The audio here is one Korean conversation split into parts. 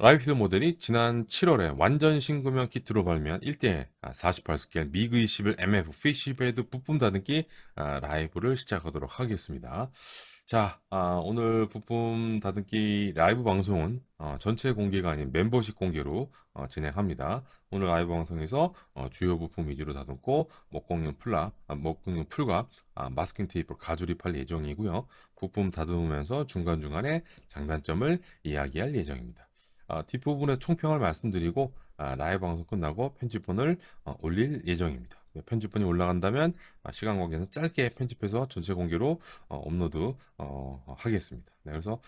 라이필드 모델이 지난 7월에 완전 신구형 키트로 발매한 1대 48스케일 미그 21 MF 피쉬베드 부품 다듬기 라이브를 시작하도록 하겠습니다. 자, 오늘 부품 다듬기 라이브 방송은 전체 공개가 아닌 멤버십 공개로 진행합니다. 오늘 라이브 방송에서 주요 부품 위주로 다듬고 목공용 풀과 마스킹 테이프로 가조립할 예정이고요. 부품 다듬으면서 중간중간에 장단점을 이야기할 예정입니다. 뒷부분의 총평을 말씀드리고 라이브 방송 끝나고 편집본을 올릴 예정입니다. 네, 편집본이 올라간다면 시간 관계에서 짧게 편집해서 전체 공개로 업로드 하겠습니다. 네, 그래서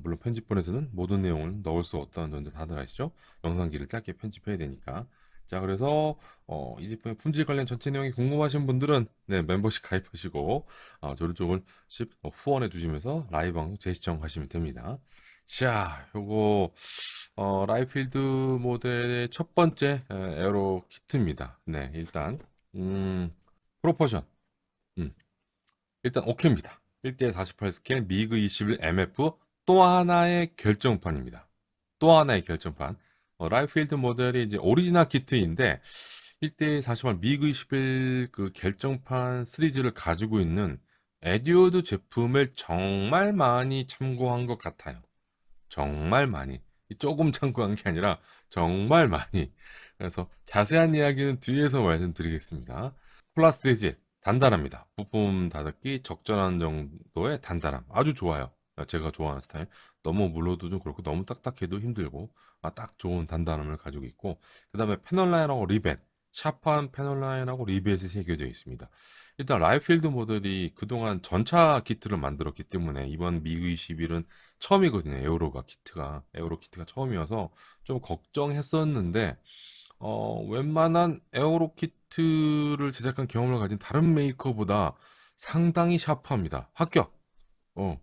물론 편집본에서는 모든 내용을 넣을 수 없다는 점들 다들 아시죠? 영상기를 짧게 편집해야 되니까. 자, 그래서 이 제품의 품질 관련 전체 내용이 궁금하신 분들은 네, 멤버십 가입하시고 조금씩 후원해 주시면서 라이브 방송 재시청하시면 됩니다. 자, 요거 라이필드 모델의 첫 번째 에어로 키트입니다. 네, 일단 프로포션 일단 오케이입니다. 1대 48 스케일 미그 21 MF 또 하나의 결정판입니다. 또 하나의 결정판. 라이필드 모델이 이제 오리지널 키트인데 1대 48 미그 21 그 결정판 시리즈를 가지고 있는 에듀어드 제품을 정말 많이 참고한 것 같아요. 정말 많이. 조금 참고한 게 아니라 정말 많이. 그래서 자세한 이야기는 뒤에서 말씀드리겠습니다. 플라스틱지 단단합니다. 부품 닫기 적절한 정도의 단단함. 아주 좋아요. 제가 좋아하는 스타일. 너무 물러도 좀 그렇고 너무 딱딱해도 힘들고 딱 좋은 단단함을 가지고 있고 그다음에 패널 라인하고 리벳. 샤프한 패널 라인하고 리벳이 새겨져 있습니다. 일단 라이필드 모델이 그동안 전차 키트를 만들었기 때문에 이번 미그 21은 처음이거든요. 에어로 키트가 처음이어서 좀 걱정했었는데 웬만한 에어로 키트를 제작한 경험을 가진 다른 메이커보다 상당히 샤프합니다. 합격. 어,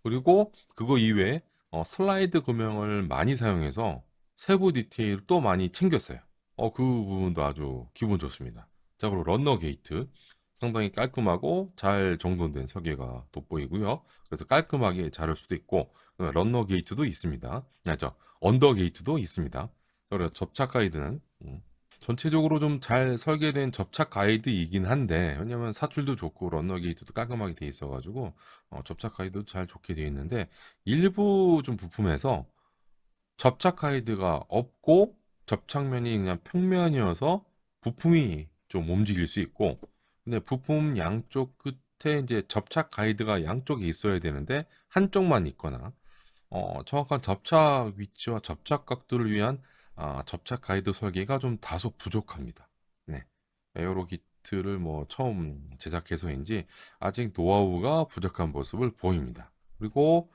그리고 그거 이외에 슬라이드 금형을 많이 사용해서 세부 디테일을 또 많이 챙겼어요. 그 부분도 아주 기분 좋습니다. 자, 그리고 러너 게이트. 상당히 깔끔하고 잘 정돈된 설계가 돋보이고요. 그래서 깔끔하게 자를 수도 있고, 그다음에 러너 게이트도 있습니다. 언더 게이트도 있습니다. 그리고 접착 가이드는 전체적으로 좀 잘 설계된 접착 가이드이긴 한데 왜냐면 사출도 좋고 러너 게이트도 깔끔하게 돼 있어가지고 접착 가이드도 잘 좋게 되어 있는데 일부 좀 부품에서 접착 가이드가 없고 접착면이 그냥 평면이어서 부품이 좀 움직일 수 있고 근데 부품 양쪽 끝에 이제 접착 가이드가 양쪽에 있어야 되는데 한쪽만 있거나 정확한 접착 위치와 접착 각도를 위한 접착 가이드 설계가 좀 다소 부족합니다. 네. 에어로 기트를 뭐 처음 제작해서인지 아직 노하우가 부족한 모습을 보입니다. 그리고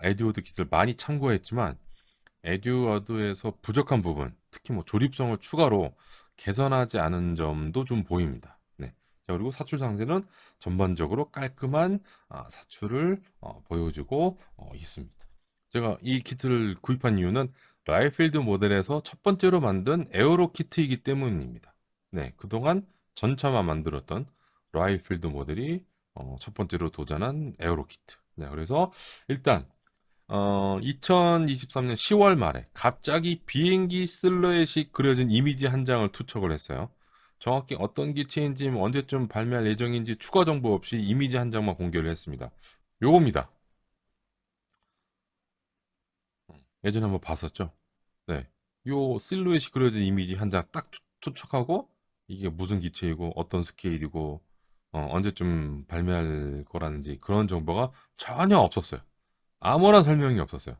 에듀워드 기트를 많이 참고했지만 에듀워드에서 부족한 부분, 특히 뭐 조립성을 추가로 개선하지 않은 점도 좀 보입니다. 네. 자, 그리고 사출 상태는 전반적으로 깔끔한 사출을 보여주고 있습니다. 제가 이 키트를 구입한 이유는 라이필드 모델에서 첫 번째로 만든 에어로 키트이기 때문입니다. 네, 그동안 전차만 만들었던 라이필드 모델이 첫 번째로 도전한 에어로 키트. 네, 그래서 일단 2023년 10월 말에 갑자기 비행기 실루엣이 그려진 이미지 한 장을 투척을 했어요. 정확히 어떤 기체인지 언제쯤 발매할 예정인지 추가 정보 없이 이미지 한 장만 공개를 했습니다. 요겁니다. 예전에 한번 봤었죠? 네. 요 실루엣이 그려진 이미지 한 장 딱 투척하고 이게 무슨 기체이고 어떤 스케일이고 언제쯤 발매할 거라는지 그런 정보가 전혀 없었어요. 아무런 설명이 없었어요.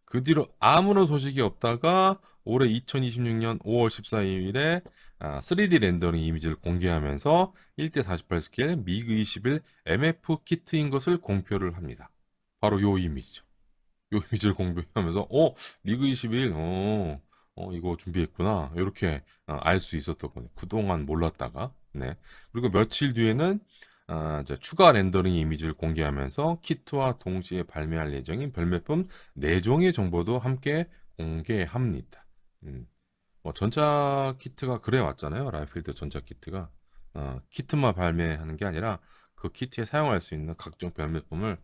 그 뒤로 아무런 소식이 없다가 올해 2026년 5월 14일에 3D 렌더링 이미지를 공개하면서 1대 48 스케일 미그 21 MF 키트인 것을 공표를 합니다. 바로 요 이미지죠. 요 이미지를 공개하면서 미그 21 이거 준비했구나. 이렇게 알 수 있었던 거예요. 그동안 몰랐다가. 네. 그리고 며칠 뒤에는 이제 추가 렌더링 이미지를 공개하면서 키트와 동시에 발매할 예정인 별매품 4종의 정보도 함께 공개합니다. 음, 뭐 전자 키트가 그래 왔잖아요. 라이필드 전자 키트가 키트만 발매하는 게 아니라 그 키트에 사용할 수 있는 각종 별매품을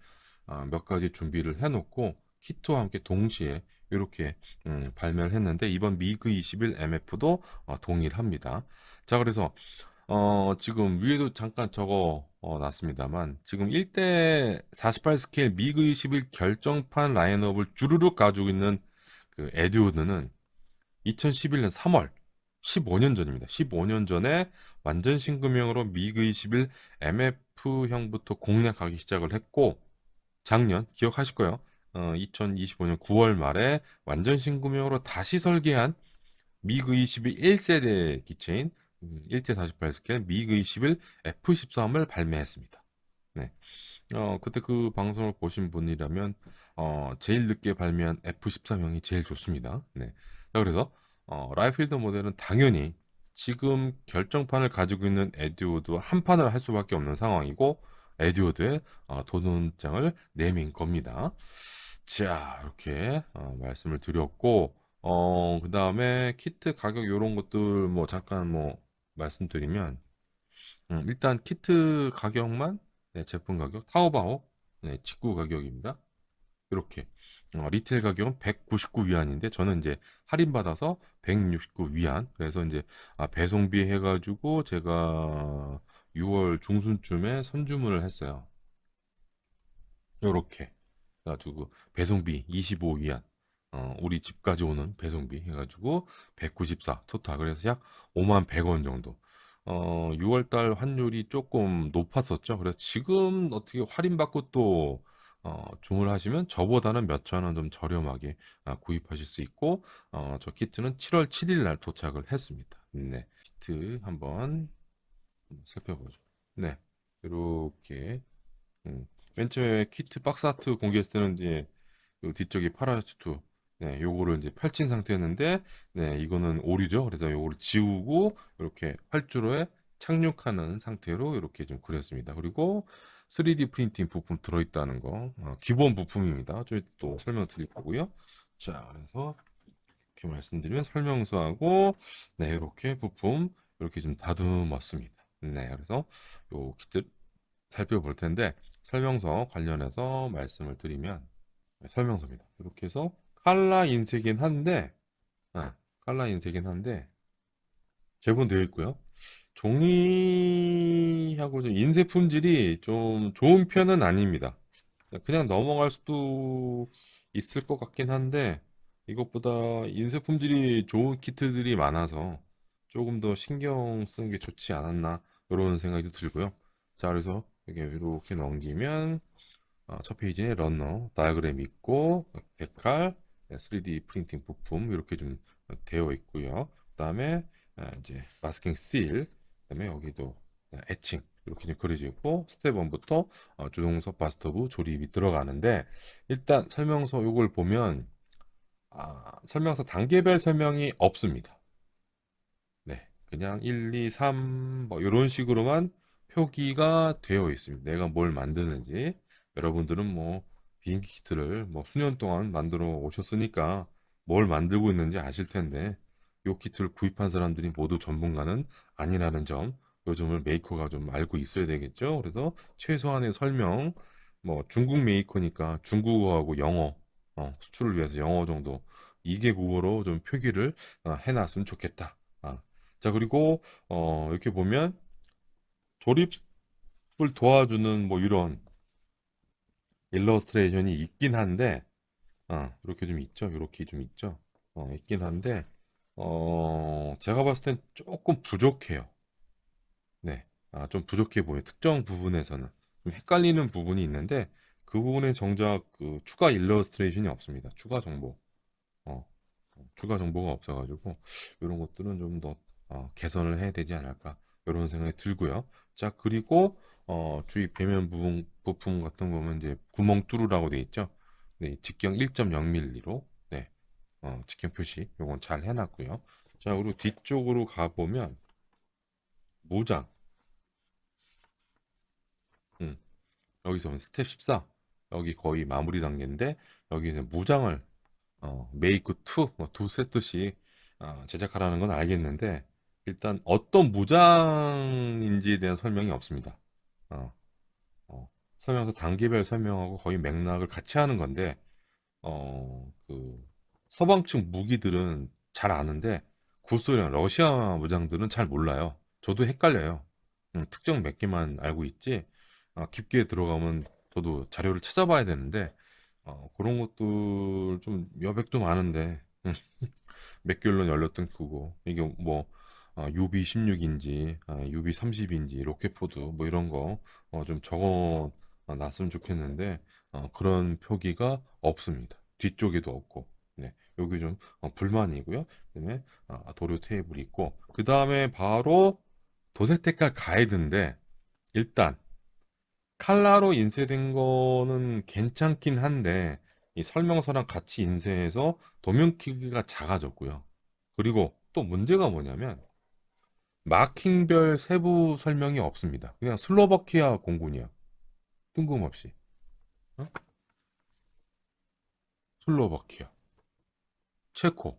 몇 가지 준비를 해놓고 키트와 함께 동시에 이렇게 발매를 했는데 이번 미그 21 MF도 동일합니다. 자, 그래서 지금 위에도 잠깐 적어 놨습니다만 지금 1대 48 스케일 미그 21 결정판 라인업을 주르륵 가지고 있는 그 에듀오드는 2011년 3월 15년 전입니다. 15년 전에 완전 신규명으로 미그 21 MF형부터 공략하기 시작을 했고 작년 기억하실 거예요. 2025년 9월 말에 완전 신규명으로 다시 설계한 미그 21 1세대 기체인 1대 48 스케일 미그 21 F13을 발매했습니다. 네. 그때 그 방송을 보신 분이라면 제일 늦게 발매한 F13형이 제일 좋습니다. 네. 자, 그래서 라이필드 모델은 당연히 지금 결정판을 가지고 있는 에듀오드 한 판을 할 수밖에 없는 상황이고 에듀오드의 도전장을 내민 겁니다. 자, 이렇게 말씀을 드렸고 그다음에 키트 가격 이런 것들 뭐 잠깐 뭐 말씀드리면 일단 키트 가격만 네, 제품 가격 타오바오 네, 직구 가격입니다. 이렇게 리테일 가격은 199 위안인데 저는 이제 할인 받아서 169 위안. 그래서 이제 배송비 해가지고 제가 6월 중순쯤에 선주문을 했어요. 요렇게 그래가지고 배송비 25위안 우리 집까지 오는 배송비 해가지고 194 토탈 그래서 약 5만 100원 정도 6월달 환율이 조금 높았었죠. 그래서 지금 어떻게 할인받고 또 주문하시면 저보다는 몇천 원 좀 저렴하게 구입하실 수 있고 저 키트는 7월 7일 날 도착을 했습니다. 네, 키트 한번 살펴보죠. 네, 이렇게 맨 처음에 키트 박스 아트 공개했을 때는 이제 요 뒤쪽이 파라슈트 네, 요거를 이제 펼친 상태였는데 네, 이거는 오류죠. 그래서 요거를 지우고 이렇게 활주로에 착륙하는 상태로 이렇게 좀 그렸습니다. 그리고 3D 프린팅 부품 들어있다는 거 기본 부품입니다. 좀 이따 또 설명 드릴 거고요. 자, 그래서 이렇게 말씀드리면 설명서하고 네, 이렇게 부품 이렇게 좀 다듬었습니다. 네, 그래서 요 키트 살펴볼 텐데 설명서 관련해서 말씀을 드리면 설명서입니다. 이렇게 해서 칼라 인쇄긴 한데 칼라 인쇄긴 한데 제본되어 있고요. 종이하고 좀 인쇄 품질이 좀 좋은 편은 아닙니다. 그냥 넘어갈 수도 있을 것 같긴 한데 이것보다 인쇄 품질이 좋은 키트들이 많아서 조금 더 신경 쓰는 게 좋지 않았나 이런 생각이 들고요. 자, 그래서 이렇게 넘기면 첫 페이지에 러너, 다이어그램 있고 데칼, 3D 프린팅 부품 이렇게 좀 되어 있고요. 그다음에 이제 마스킹 실, 그다음에 여기도 애칭 이렇게 좀 그려져 있고 스텝 1부터 조종석 바스터브 조립이 들어가는데 일단 설명서 요걸 보면 설명서 단계별 설명이 없습니다. 네, 그냥 1, 2, 3, 뭐, 이런 식으로만 표기가 되어 있습니다. 내가 뭘 만드는지. 여러분들은 뭐, 비행기 키트를 뭐, 수년 동안 만들어 오셨으니까 뭘 만들고 있는지 아실 텐데, 요 키트를 구입한 사람들이 모두 전문가는 아니라는 점, 요즘을 메이커가 좀 알고 있어야 되겠죠. 그래서 최소한의 설명, 뭐, 중국 메이커니까 중국어하고 영어, 수출을 위해서 영어 정도, 2개국어로 좀 표기를 해놨으면 좋겠다. 자, 그리고 이렇게 보면 조립을 도와주는 뭐 이런 일러스트레이션이 있긴 한데 이렇게 좀 있죠. 이렇게 좀 있죠. 있긴 한데 제가 봤을 땐 조금 부족해요. 네. 좀 부족해 보여요. 특정 부분에서는 좀 헷갈리는 부분이 있는데 그 부분에 정작 그 추가 일러스트레이션이 없습니다. 추가 정보. 어, 추가 정보가 없어가지고 이런 것들은 좀 더 개선을 해야 되지 않을까 이런 생각이 들고요. 자, 그리고 주위 배면 부품 같은 거 보면 이제 구멍 뚫으라고 돼 있죠. 네, 직경 1.0mm로 네, 직경 표시 요건 잘 해놨고요. 자, 그리고 뒤쪽으로 가보면 무장 음, 여기서 보면 스텝 14 여기 거의 마무리 단계인데 여기서 무장을 메이크 2, 뭐2 세트씩 제작하라는 건 알겠는데 일단 어떤 무장인지에 대한 설명이 없습니다. 어, 설명서 단계별 설명하고 거의 맥락을 같이 하는 건데 그 서방 측 무기들은 잘 아는데 구소련, 러시아 무장들은 잘 몰라요. 저도 헷갈려요. 특정 몇 개만 알고 있지. 깊게 들어가면 저도 자료를 찾아봐야 되는데 그런 것들 좀 여백도 많은데 몇 개월로 열렸던 그거 이게 뭐 UB16인지 UB30인지 로켓포드 뭐 이런 거 좀 적어 놨으면 좋겠는데 그런 표기가 없습니다. 뒤쪽에도 없고 네 여기 좀 불만이고요. 그다음에 도료 테이블이 있고 그 다음에 바로 도색 색깔 가이드인데 일단 칼라로 인쇄된 거는 괜찮긴 한데 이 설명서랑 같이 인쇄해서 도면 크기가 작아졌고요. 그리고 또 문제가 뭐냐면 마킹별 세부 설명이 없습니다. 그냥 슬로바키아 공군이야. 뜬금없이. 어? 슬로바키아, 체코.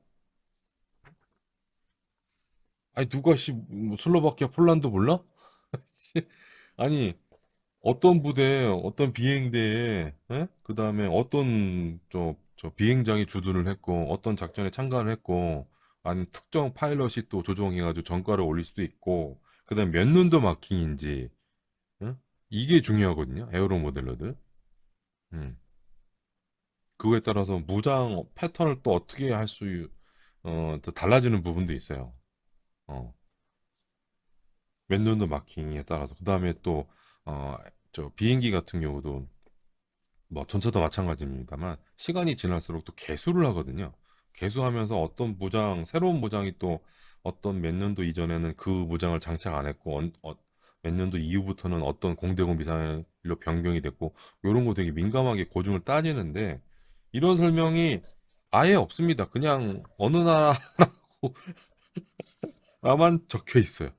아니 누가 뭐 슬로바키아, 폴란드 몰라? 아니 어떤 부대, 어떤 비행대에, 그 다음에 어떤 저 비행장이 주둔을 했고, 어떤 작전에 참가를 했고, 아니면 특정 파일럿이 또 조종해가지고 전과를 올릴 수도 있고, 그 다음에 몇 년도 마킹인지, 응? 이게 중요하거든요. 에어로 모델러들. 음. 그거에 따라서 무장 패턴을 또 어떻게 할 수, 또 달라지는 부분도 있어요. 어, 몇 년도 마킹에 따라서. 그 다음에 또, 어, 저 비행기 같은 경우도 뭐 전차도 마찬가지입니다만 시간이 지날수록 또 개수를 하거든요. 개수하면서 어떤 무장, 새로운 무장이 또 어떤 몇 년도 이전에는 그 무장을 장착 안 했고 몇 년도 이후부터는 어떤 공대공 미사일로 변경이 됐고 이런 거 되게 민감하게 고증을 따지는데 이런 설명이 아예 없습니다. 그냥 어느 나라만 적혀 있어요.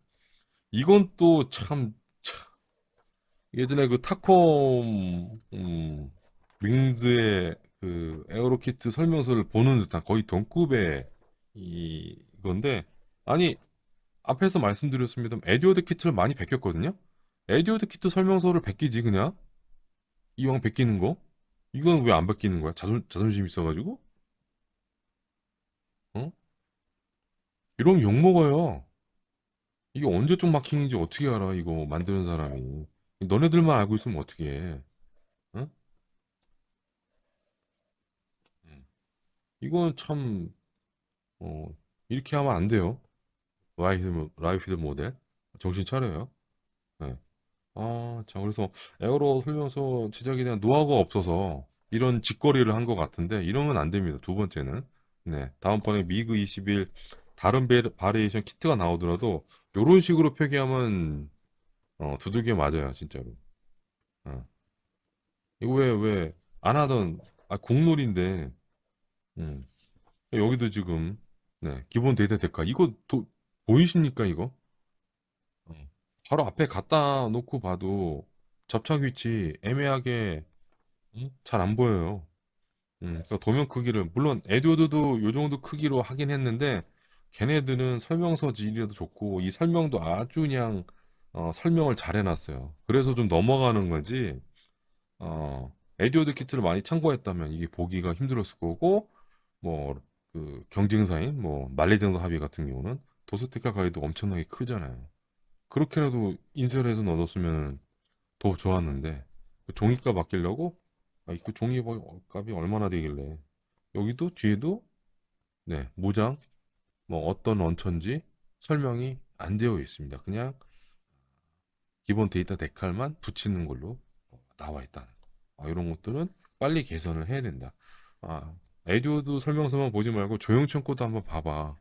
이건 또 참 예전에 그 타콤 윙즈의 그 에어로키트 설명서를 보는 듯한 거의 동급의 이건데 아니 앞에서 말씀드렸습니다. 에듀워드 키트를 많이 베꼈거든요. 에듀워드 키트 설명서를 베끼지 그냥 이왕 베끼는 거 이건 왜 안 베끼는 거야? 자존심 있어가지고 어? 이런 욕 먹어요. 이게 언제적 마킹인지 어떻게 알아? 이거 만드는 사람이 너네들만 알고 있으면 어떻게 해? 어? 음. 이건 참 어, 이렇게 하면 안 돼요. 라이피드 모델. 정신 차려요. 네. 자, 그래서 에어로 설명서 제작에 대한 노하우가 없어서 이런 짓거리를 한 것 같은데 이러면 안 됩니다. 두 번째는. 네. 다음번에 미그 21 다른 바리에이션 키트가 나오더라도 이런 식으로 표기하면 두들겨 맞아요, 진짜로. 어. 이거 왜 안 하던 공놀인데 음. 여기도 지금 네. 기본 데이터 데카 이거 보이십니까, 이거? 어. 바로 앞에 갖다 놓고 봐도 접착 위치 애매하게 잘 안 보여요. 그래서 도면 크기를 물론 에듀워드도 요 정도 크기로 하긴 했는데 걔네들은 설명서 질이라도 좋고 이 설명도 아주 그냥 설명을 잘 해놨어요. 그래서 좀 넘어가는 거지. 에듀워드 키트를 많이 참고했다면 이게 보기가 힘들었을 거고 뭐 그 경쟁사인 뭐 말레이전서 합의 같은 경우는 도스테카 가이드 엄청나게 크잖아요. 그렇게라도 인쇄를 해서 넣어뒀으면 더 좋았는데 그 종이값 아끼려고 그 종이값이 얼마나 되길래 여기도 뒤에도 네 무장 뭐 어떤 원천지 설명이 안 되어 있습니다. 그냥 기본 데이터 데칼만 붙이는 걸로 나와 있다는 거. 이런 것들은 빨리 개선을 해야 된다. 에듀워드 설명서만 보지 말고 조영천 거도 한번 봐봐.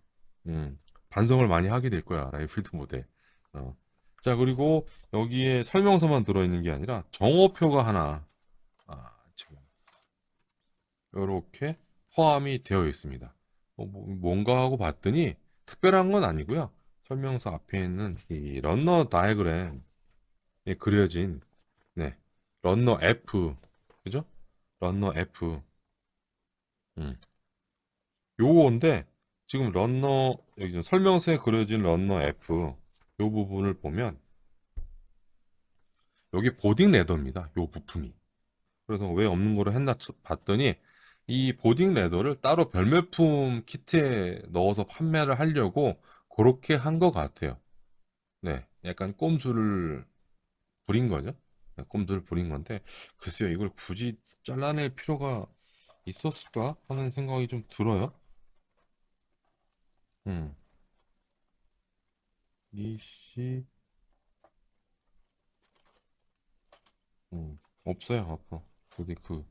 음, 반성을 많이 하게 될 거야, 라이필드 모델. 어. 자, 그리고 여기에 설명서만 들어있는 게 아니라 정오표가 하나, 지금 이렇게 포함이 되어 있습니다. 뭔가 하고 봤더니 특별한 건 아니고요. 설명서 앞에 있는 이 런너 다이어그램에 그려진 네, 런너 F, 그죠? 런너 F, 음, 요건데 지금 런너 여기 좀 설명서에 그려진 런너 F 요 부분을 보면 여기 보딩 레더입니다. 요 부품이. 그래서 왜 없는 거를 했나 봤더니 이 보딩 레더를 따로 별매품 키트에 넣어서 판매를 하려고 그렇게 한 것 같아요. 네, 약간 꼼수를 부린 거죠. 네, 꼼수를 부린 건데, 글쎄요, 이걸 굳이 잘라낼 필요가 있었을까 하는 생각이 좀 들어요. 음, 이씨, 없어요, 없어. 거기 그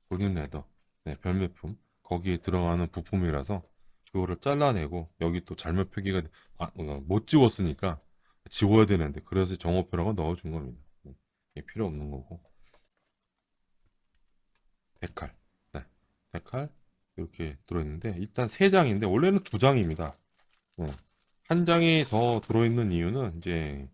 보딩 레더, 네, 별매품 거기에 들어가는 부품이라서 그거를 잘라내고 여기 또 잘못 표기가 못 지웠으니까 지워야 되는데 그래서 정호표라고 넣어준 겁니다. 이게 필요 없는 거고. 데칼, 네, 데칼 이렇게 들어있는데 일단 세 장인데 원래는 두 장입니다. 네. 한 장이 더 들어있는 이유는 이제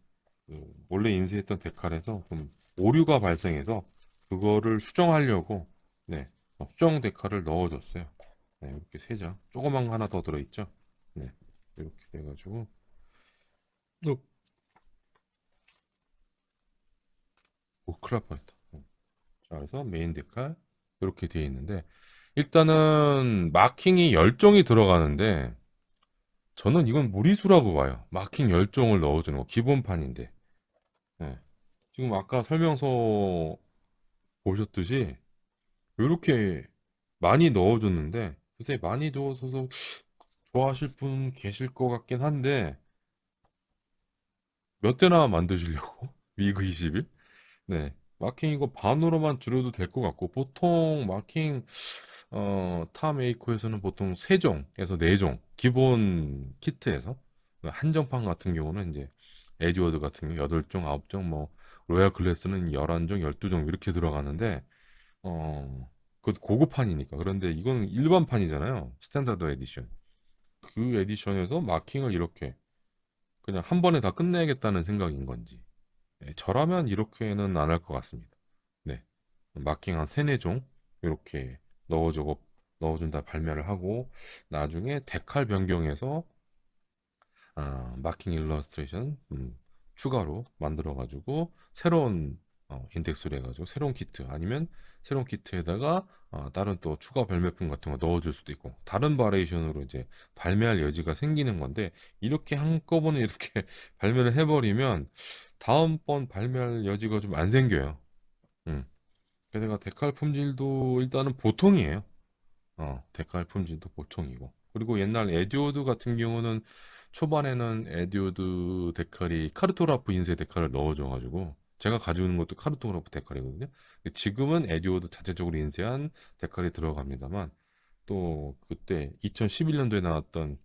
원래 인쇄했던 데칼에서 좀 오류가 발생해서 그거를 수정하려고, 네, 수정 데칼을 넣어줬어요. 네, 이렇게 세 장, 조그만 거 하나 더 들어있죠. 네, 이렇게 돼가지고 어, 큰일 날 뻔했다. 자, 그래서 메인 데칼 이렇게 되어 있는데 일단은 마킹이 10종이 들어가는데 저는 이건 무리수라고 봐요. 마킹 10종을 넣어주는 거 기본판인데. 네. 지금 아까 설명서 보셨듯이 이렇게 많이 넣어줬는데 글쎄 많이 넣어서 좋아하실 분 계실 것 같긴 한데 몇 대나 만드시려고? 미그 21? 네. 마킹 이거 반으로만 줄여도 될 것 같고 보통 마킹 타 메이커에서는 보통 3종에서 4종 기본 키트에서 한정판 같은 경우는 이제 에듀워드 같은 경우 8종, 9종 뭐 로얄 글래스는 11종, 12종 이렇게 들어가는데 그 고급판이니까. 그런데 이건 일반판이잖아요. 스탠다드 에디션. 그 에디션에서 마킹을 이렇게 그냥 한 번에 다 끝내야겠다는 생각인 건지. 네, 저라면 이렇게는 안 할 것 같습니다. 네. 마킹 한 세네 종 이렇게 넣어주고 넣어준다 발매를 하고 나중에 데칼 변경해서 마킹 일러스트레이션 추가로 만들어가지고 새로운 인덱스로 해가지고 새로운 키트 아니면 새로운 키트에다가 다른 또 추가 발매품 같은 거 넣어줄 수도 있고 다른 바리에이션으로 이제 발매할 여지가 생기는 건데 이렇게 한꺼번에 이렇게 발매를 해버리면 다음번 발매할 여지가 좀 안 생겨요. 음. 게다가 데칼 품질도 일단은 보통이에요. 데칼 품질도 보통이고. 그리고 옛날 에듀오드 같은 경우는 초반에는 에듀오드 데칼이 카르토그라프 인쇄 데칼을 넣어줘가지고 제가 가지고 있는 것도 카르토그라프 데칼이거든요. 지금은 에듀오드 자체적으로 인쇄한 데칼이 들어갑니다만 또 그때 2011년도에 나왔던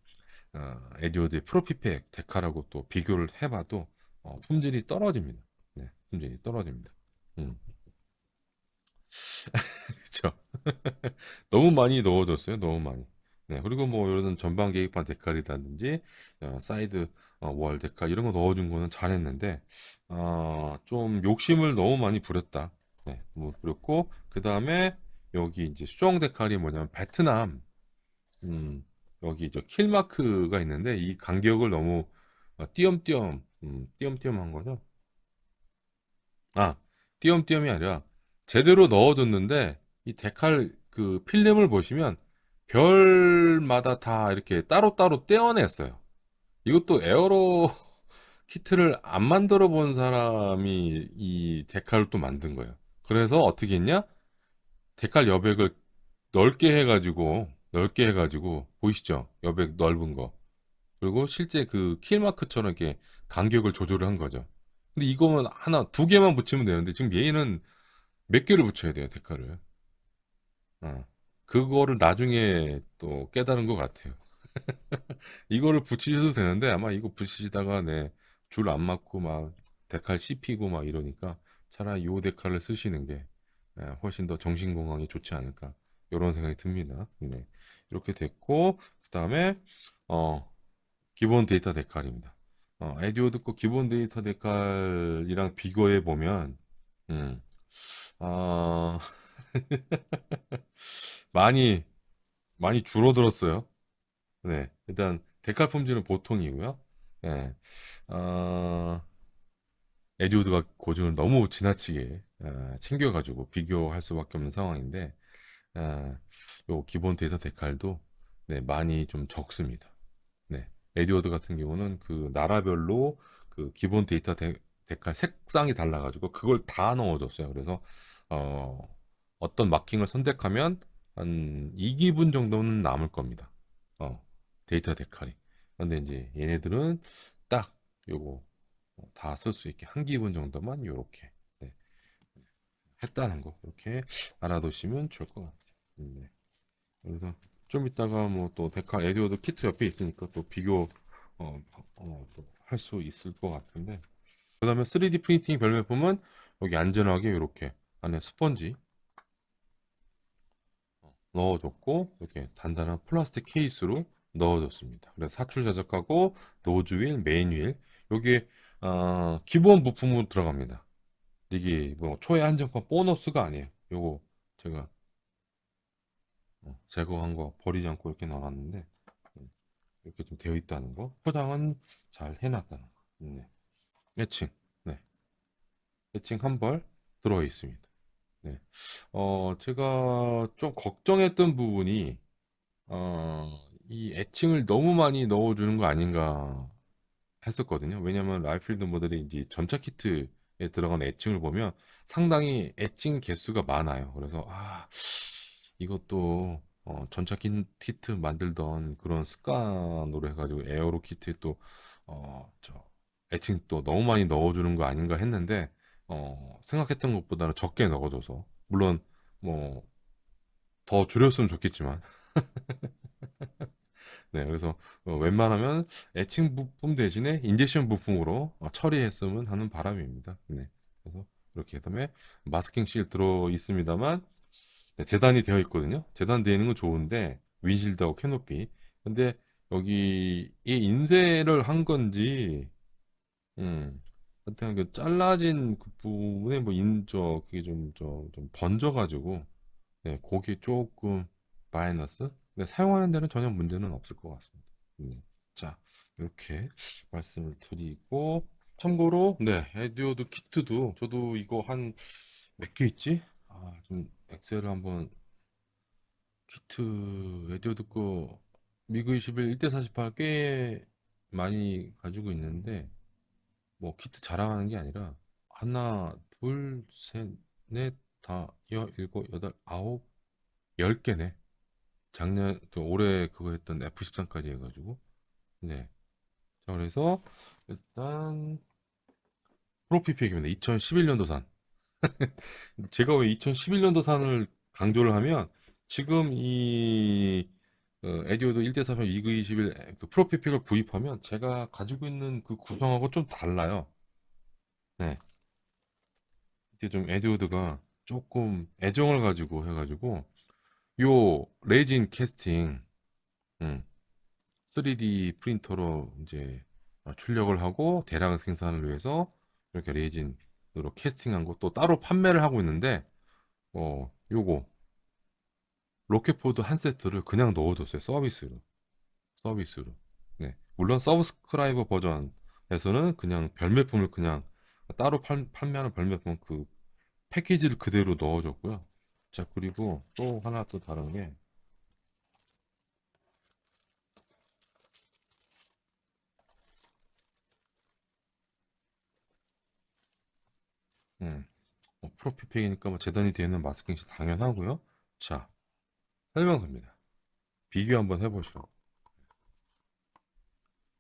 에듀오드의 프로피팩 데칼하고 또 비교를 해봐도 품질이 떨어집니다. 네, 품질이 떨어집니다. 음, 그쵸. 너무 많이 넣어줬어요. 너무 많이. 네, 그리고 뭐 이런 전방 계기판 데칼이라든지 사이드 월 데칼 이런 거 넣어준 거는 잘했는데 좀 욕심을 너무 많이 부렸다. 네, 뭐 부렸고 그 다음에 여기 이제 수정 데칼이 뭐냐면 베트남 여기 저 킬마크가 있는데 이 간격을 너무 띄엄띄엄 한 거죠. 아, 띄엄띄엄이 아니라 제대로 넣어줬는데 이 데칼 그 필름을 보시면 별마다 다 이렇게 따로따로 떼어냈어요. 이것도 에어로 키트를 안 만들어 본 사람이 이 데칼을 또 만든 거예요. 그래서 어떻게 했냐? 데칼 여백을 넓게 해가지고 보이시죠? 여백 넓은 거. 그리고 실제 그 킬마크처럼 이렇게 간격을 조절을 한 거죠. 근데 이거는 하나, 두 개만 붙이면 되는데 지금 얘는 몇 개를 붙여야 돼요, 데카를. 그거를 나중에 또 깨달은 것 같아요. 이거를 붙이셔도 되는데 아마 이거 붙이시다가 네, 줄 안 맞고 막 데칼 씹히고 막 이러니까 차라리 요 데칼을 쓰시는 게 훨씬 더 정신 건강에 좋지 않을까 이런 생각이 듭니다. 네. 이렇게 됐고 그다음에 어, 기본 데이터 데칼입니다. 에듀오 듣고 기본 데이터 데칼이랑 비교해 보면 음, 아, 많이 많이 줄어들었어요. 네, 일단 데칼 품질은 보통이고요. 네, 어, 에듀오드가 고증을 너무 지나치게 챙겨가지고 비교할 수밖에 없는 상황인데 아, 요 기본 데이터 데칼도 네, 많이 좀 적습니다. 네. 에듀워드 같은 경우는 그 나라별로 그 기본 데이터 데칼 색상이 달라가지고 그걸 다 넣어줬어요. 그래서 어, 어떤 마킹을 선택하면 한 2기분 정도는 남을 겁니다. 데이터 데칼이. 근데 이제 얘네들은 딱 요거 다 쓸 수 있게 한 기분 정도만 요렇게 네, 했다는 거 이렇게 알아두시면 좋을 것 같아요. 네. 그래서 좀 이따가 뭐 또 데칼 에듀워드 키트 옆에 있으니까 또 비교 할 수 있을 것 같은데 그다음에 3D 프린팅 별매품은 여기 안전하게 이렇게 안에 스펀지 넣어줬고 이렇게 단단한 플라스틱 케이스로 넣어줬습니다. 그래서 사출 자석하고 노즈 휠, 메인 휠 여기에 기본 부품으로 들어갑니다. 이게 뭐 초의 한정판 보너스가 아니에요. 요거 제가 제거한 거 버리지 않고 이렇게 넣어놨는데 이렇게 좀 되어 있다는 거 포장은 잘 해놨다는 거 네. 매칭 네. 매칭 한 벌 들어 있습니다. 네. 제가 좀 걱정했던 부분이 이 애칭을 너무 많이 넣어주는 거 아닌가 했었거든요. 왜냐면 라이필드 모델이 이제 전차 키트에 들어간 애칭을 보면 상당히 애칭 개수가 많아요. 그래서 이것도 전차 키트 만들던 그런 습관으로 해가지고 에어로 키트에 또 저 애칭 또 너무 많이 넣어주는 거 아닌가 했는데 생각했던 것보다는 적게 넣어줘서 물론 뭐 더 줄였으면 좋겠지만 네, 그래서 웬만하면 애칭 부품 대신에 인젝션 부품으로 처리했으면 하는 바람입니다. 네, 그래서 이렇게 그다음에 마스킹 실 들어 있습니다만 네, 재단이 되어 있거든요. 재단되어 있는 건 좋은데 윈실드하고 캐노피. 근데 여기 이 인쇄를 한 건지, 하여튼 그 잘라진 그 부분에 뭐 그게 좀 번져가지고 네, 그게 조금 마이너스. 근데 사용하는 데는 전혀 문제는 없을 것 같습니다. 네. 자, 이렇게 말씀을 드리고 참고로 네, 에듀어드 키트도 저도 이거 한 몇 개 있지? 좀 엑셀을 한번 키트 에듀어드 거 미그 21 1대48 꽤 많이 가지고 있는데 뭐 키트 자랑하는 게 아니라 하나, 둘, 셋, 넷, 다, 일곱, 여덟, 아홉, 열 개네. 올해 그거 했던 F13까지 해가지고 네. 자 그래서 일단 프로피팩입니다. 2011년도산. 제가 왜 2011년도산을 강조를 하면 지금 이 에디오도 1대4편 2그21 그 프로피팩을 구입하면 제가 가지고 있는 그 구성하고 좀 달라요. 네. 이게 좀 에디오드가 조금 애정을 가지고 해가지고 요 레진 캐스팅 음, 3D 프린터로 이제 출력을 하고 대량 생산을 위해서 이렇게 레진으로 캐스팅한 거 또 따로 판매를 하고 있는데 요거 로켓포드 한 세트를 그냥 넣어줬어요. 서비스로. 네, 물론 서브스크라이버 버전에서는 그냥 별매품을 그냥 따로 판매하는 별매품 그 패키지를 그대로 넣어줬고요. 자 그리고 또 하나 또 다른 게 음, 프로피팩이니까 뭐 재단이 되어 있는 마스킹이 당연하고요. 자 설명서입니다. 비교 한번 해보시죠.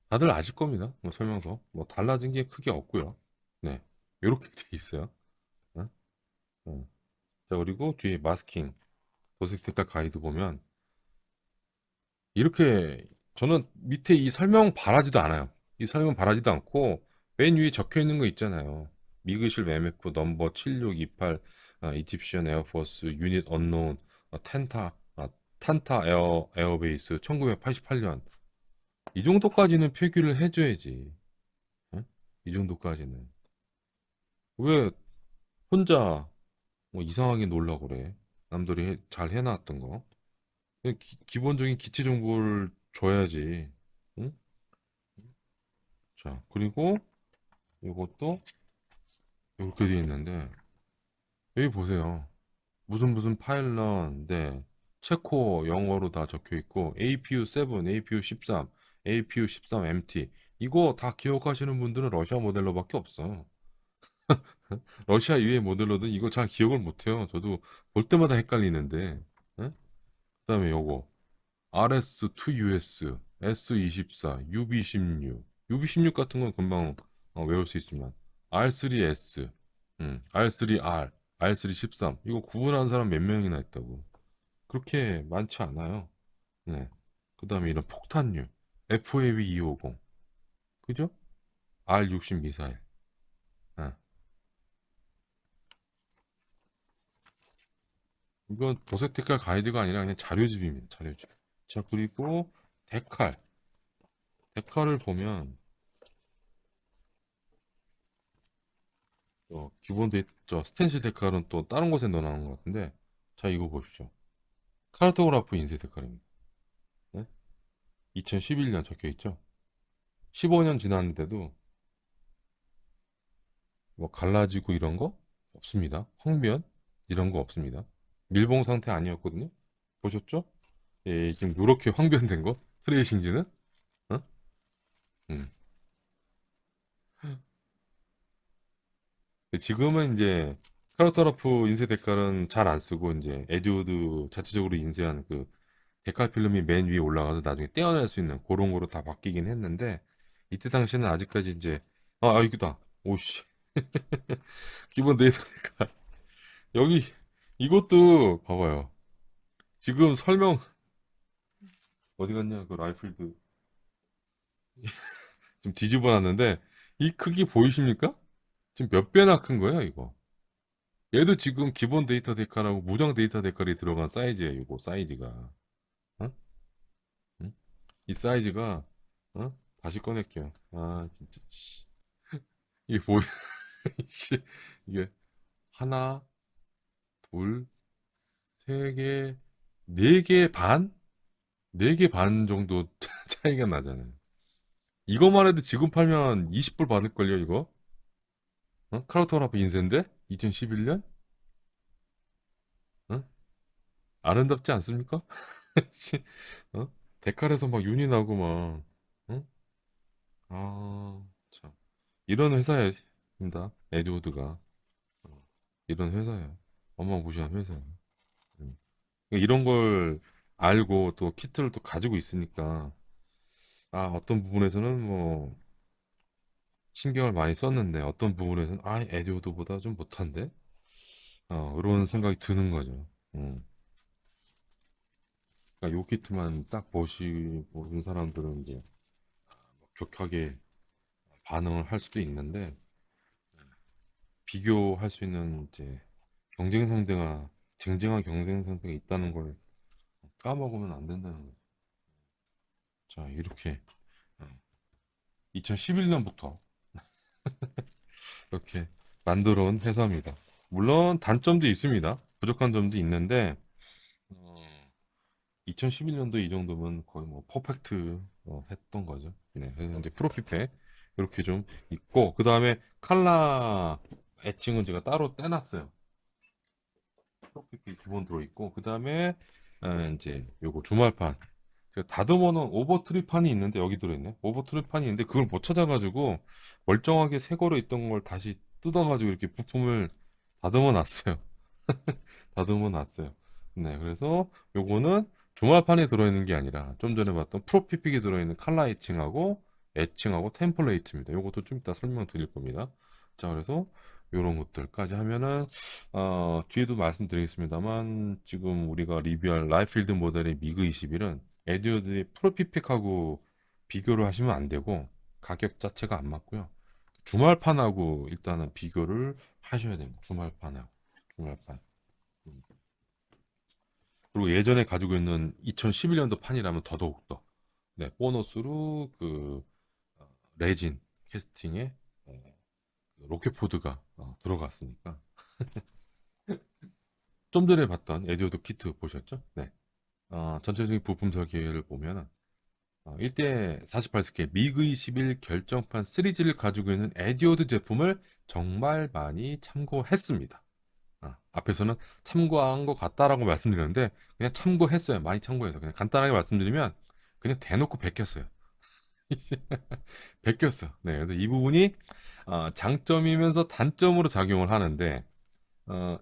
다들 아실 겁니다. 뭐 설명서. 뭐 달라진 게 크게 없고요. 네. 이렇게 돼 있어요. 어? 어. 자, 그리고 뒤에 마스킹, 도색 색깔 가이드 보면 이렇게 저는 밑에 이 설명 바라지도 않아요. 이 설명 바라지도 않고 맨 위에 적혀 있는 거 있잖아요. 미그실 MF 넘버 7628 이집시언 에어포스 유닛 언노운 탄타 에어베이스 1988년 이 정도까지는 표기를 해줘야지. 응? 이 정도까지는. 왜 혼자 뭐 이상하게 놀라 그래? 남들이 잘 해놨던 거. 그냥 기본적인 기초 정보를 줘야지. 응? 자, 그리고 이것도 이렇게 되어 있는데 여기 보세요. 무슨 파일런, 네. 체코 영어로 다 적혀 있고, APU 7, APU 13, APU 13 MT. 이거 다 기억하시는 분들은 러시아 모델로밖에 없어. 러시아 이외의 모델로는 이거 잘 기억을 못 해요. 저도 볼 때마다 헷갈리는데. 예? 그다음에 요거 RS2US, S24, UB16. UB16 같은 건 금방 외울 수 있지만 R3S, R3R, R313 이거 구분하는 사람 몇 명이나 있다고. 그렇게 많지 않아요. 네. 그다음에 이런 폭탄류 FAV250 그죠? R60 미사일. 아, 이건 도색 색깔 가이드가 아니라 그냥 자료집입니다. 자료집. 자, 그리고 데칼. 데칼을 보면 기본 데저 스텐실 데칼은 또 다른 곳에 넣어놓은 것 같은데 자 이거 보십시오. 카르토그라프 인쇄 데칼입니다. 네? 2011년 적혀 있죠. 15년 지났는데도 뭐 갈라지고 이런 거 없습니다. 황변 이런 거 없습니다. 밀봉 상태 아니었거든요. 보셨죠? 예, 지금 누렇게 황변된 거 트레이싱지는 어? 음. 지금은 이제 카르토그라프 인쇄 데칼은 잘 안 쓰고 이제 에듀오드 자체적으로 인쇄한 그 데칼 필름이 맨 위에 올라가서 나중에 떼어낼 수 있는 그런 거로 다 바뀌긴 했는데 이때 당시에는 아직까지 이제 이거다 오씨 기본 데이터 데칼 여기 이것도 봐봐요 지금 설명 어디 갔냐 그 라이필드 좀 뒤집어 놨는데 이 크기 보이십니까? 지금 몇 배나 큰 거예요 이거 얘도 지금 기본 데이터 데칼하고 무장 데이터 데칼이 들어간 사이즈예요 이거 사이즈가 어? 응? 이 사이즈가 다시 꺼낼게요 아 진짜 씨. 이게 뭐야 씨. 이게 하나, 둘, 세 개, 네 개 반? 네 개 반 정도 차이가 나잖아요. 이거만 해도 지금 팔면 20불 받을걸요, 이거? 크라우터라프 인쇄인데? 2011년? 어? 아름답지 않습니까? 씨, 어? 데칼에서 막 윤이 나고 막, 어? 참. 이런 회사입니다. 에듀워드가. 이런 회사예요. 어마무시한 회사예요. 음. 이런 걸 알고 또 키트를 또 가지고 있으니까 어떤 부분에서는 뭐 신경을 많이 썼는데 어떤 부분에서는 에듀오드보다 좀 못한데 이런 생각이 드는 거죠. 그러니까 요 키트만 딱 보시는 사람들은 이제 격하게 반응을 할 수도 있는데 비교할 수 있는 이제 경쟁 상대가 쟁쟁한 경쟁 상대가 있다는 걸 까먹으면 안 된다는 거죠. 자, 이렇게 2011년부터 이렇게 만들어 온 회사입니다. 물론 단점도 있습니다. 부족한 점도 있는데 2011년도 이 정도면 거의 뭐 퍼펙트 했던 거죠. 네, 그래서 이제 프로피팩 이렇게 좀 있고 그 다음에 칼라 애칭은 제가 따로 떼놨어요. 프로피팩 기본 들어있고 그 다음에 이제 요거 주말판 제가 다듬어 놓은 오버트리판이 있는데 여기 들어있네. 오버트리판이 있는데 그걸 못 찾아가지고 멀쩡하게 새 거로 있던 걸 다시 뜯어가지고 이렇게 부품을 다듬어 놨어요. 다듬어 놨어요. 네, 그래서 요거는 주말판에 들어있는 게 아니라 좀 전에 봤던 프로피픽이 들어있는 칼라 애칭하고 템플레이트입니다. 요것도 좀 이따 설명드릴 겁니다. 자, 그래서 요런 것들까지 하면은 뒤에도 말씀드리겠습니다만 지금 우리가 리뷰할 라이필드 모델의 미그 21은 에듀어드의 프로피픽하고 비교를 하시면 안 되고 가격 자체가 안 맞고요. 주말판하고 일단은 비교를 하셔야 됩니다. 주말판하고 주말판. 음. 그리고 예전에 가지고 있는 2011년도 판이라면 더더욱 더 네, 보너스로 그 레진 캐스팅에 그 로켓포드가 들어갔으니까 좀 전에 봤던 에디오드 키트 보셨죠? 네. 전체적인 부품 설계를 보면 1대 48스케일 미그 21 결정판 시리즈를 가지고 있는 에디오드 제품을 정말 많이 참고했습니다. 앞에서는 참고한 것 같다라고 말씀드렸는데 그냥 참고했어요. 많이 참고해서 그냥 간단하게 말씀드리면 그냥 대놓고 베꼈어요. 베꼈어. 네, 그래서 이 부분이 장점이면서 단점으로 작용을 하는데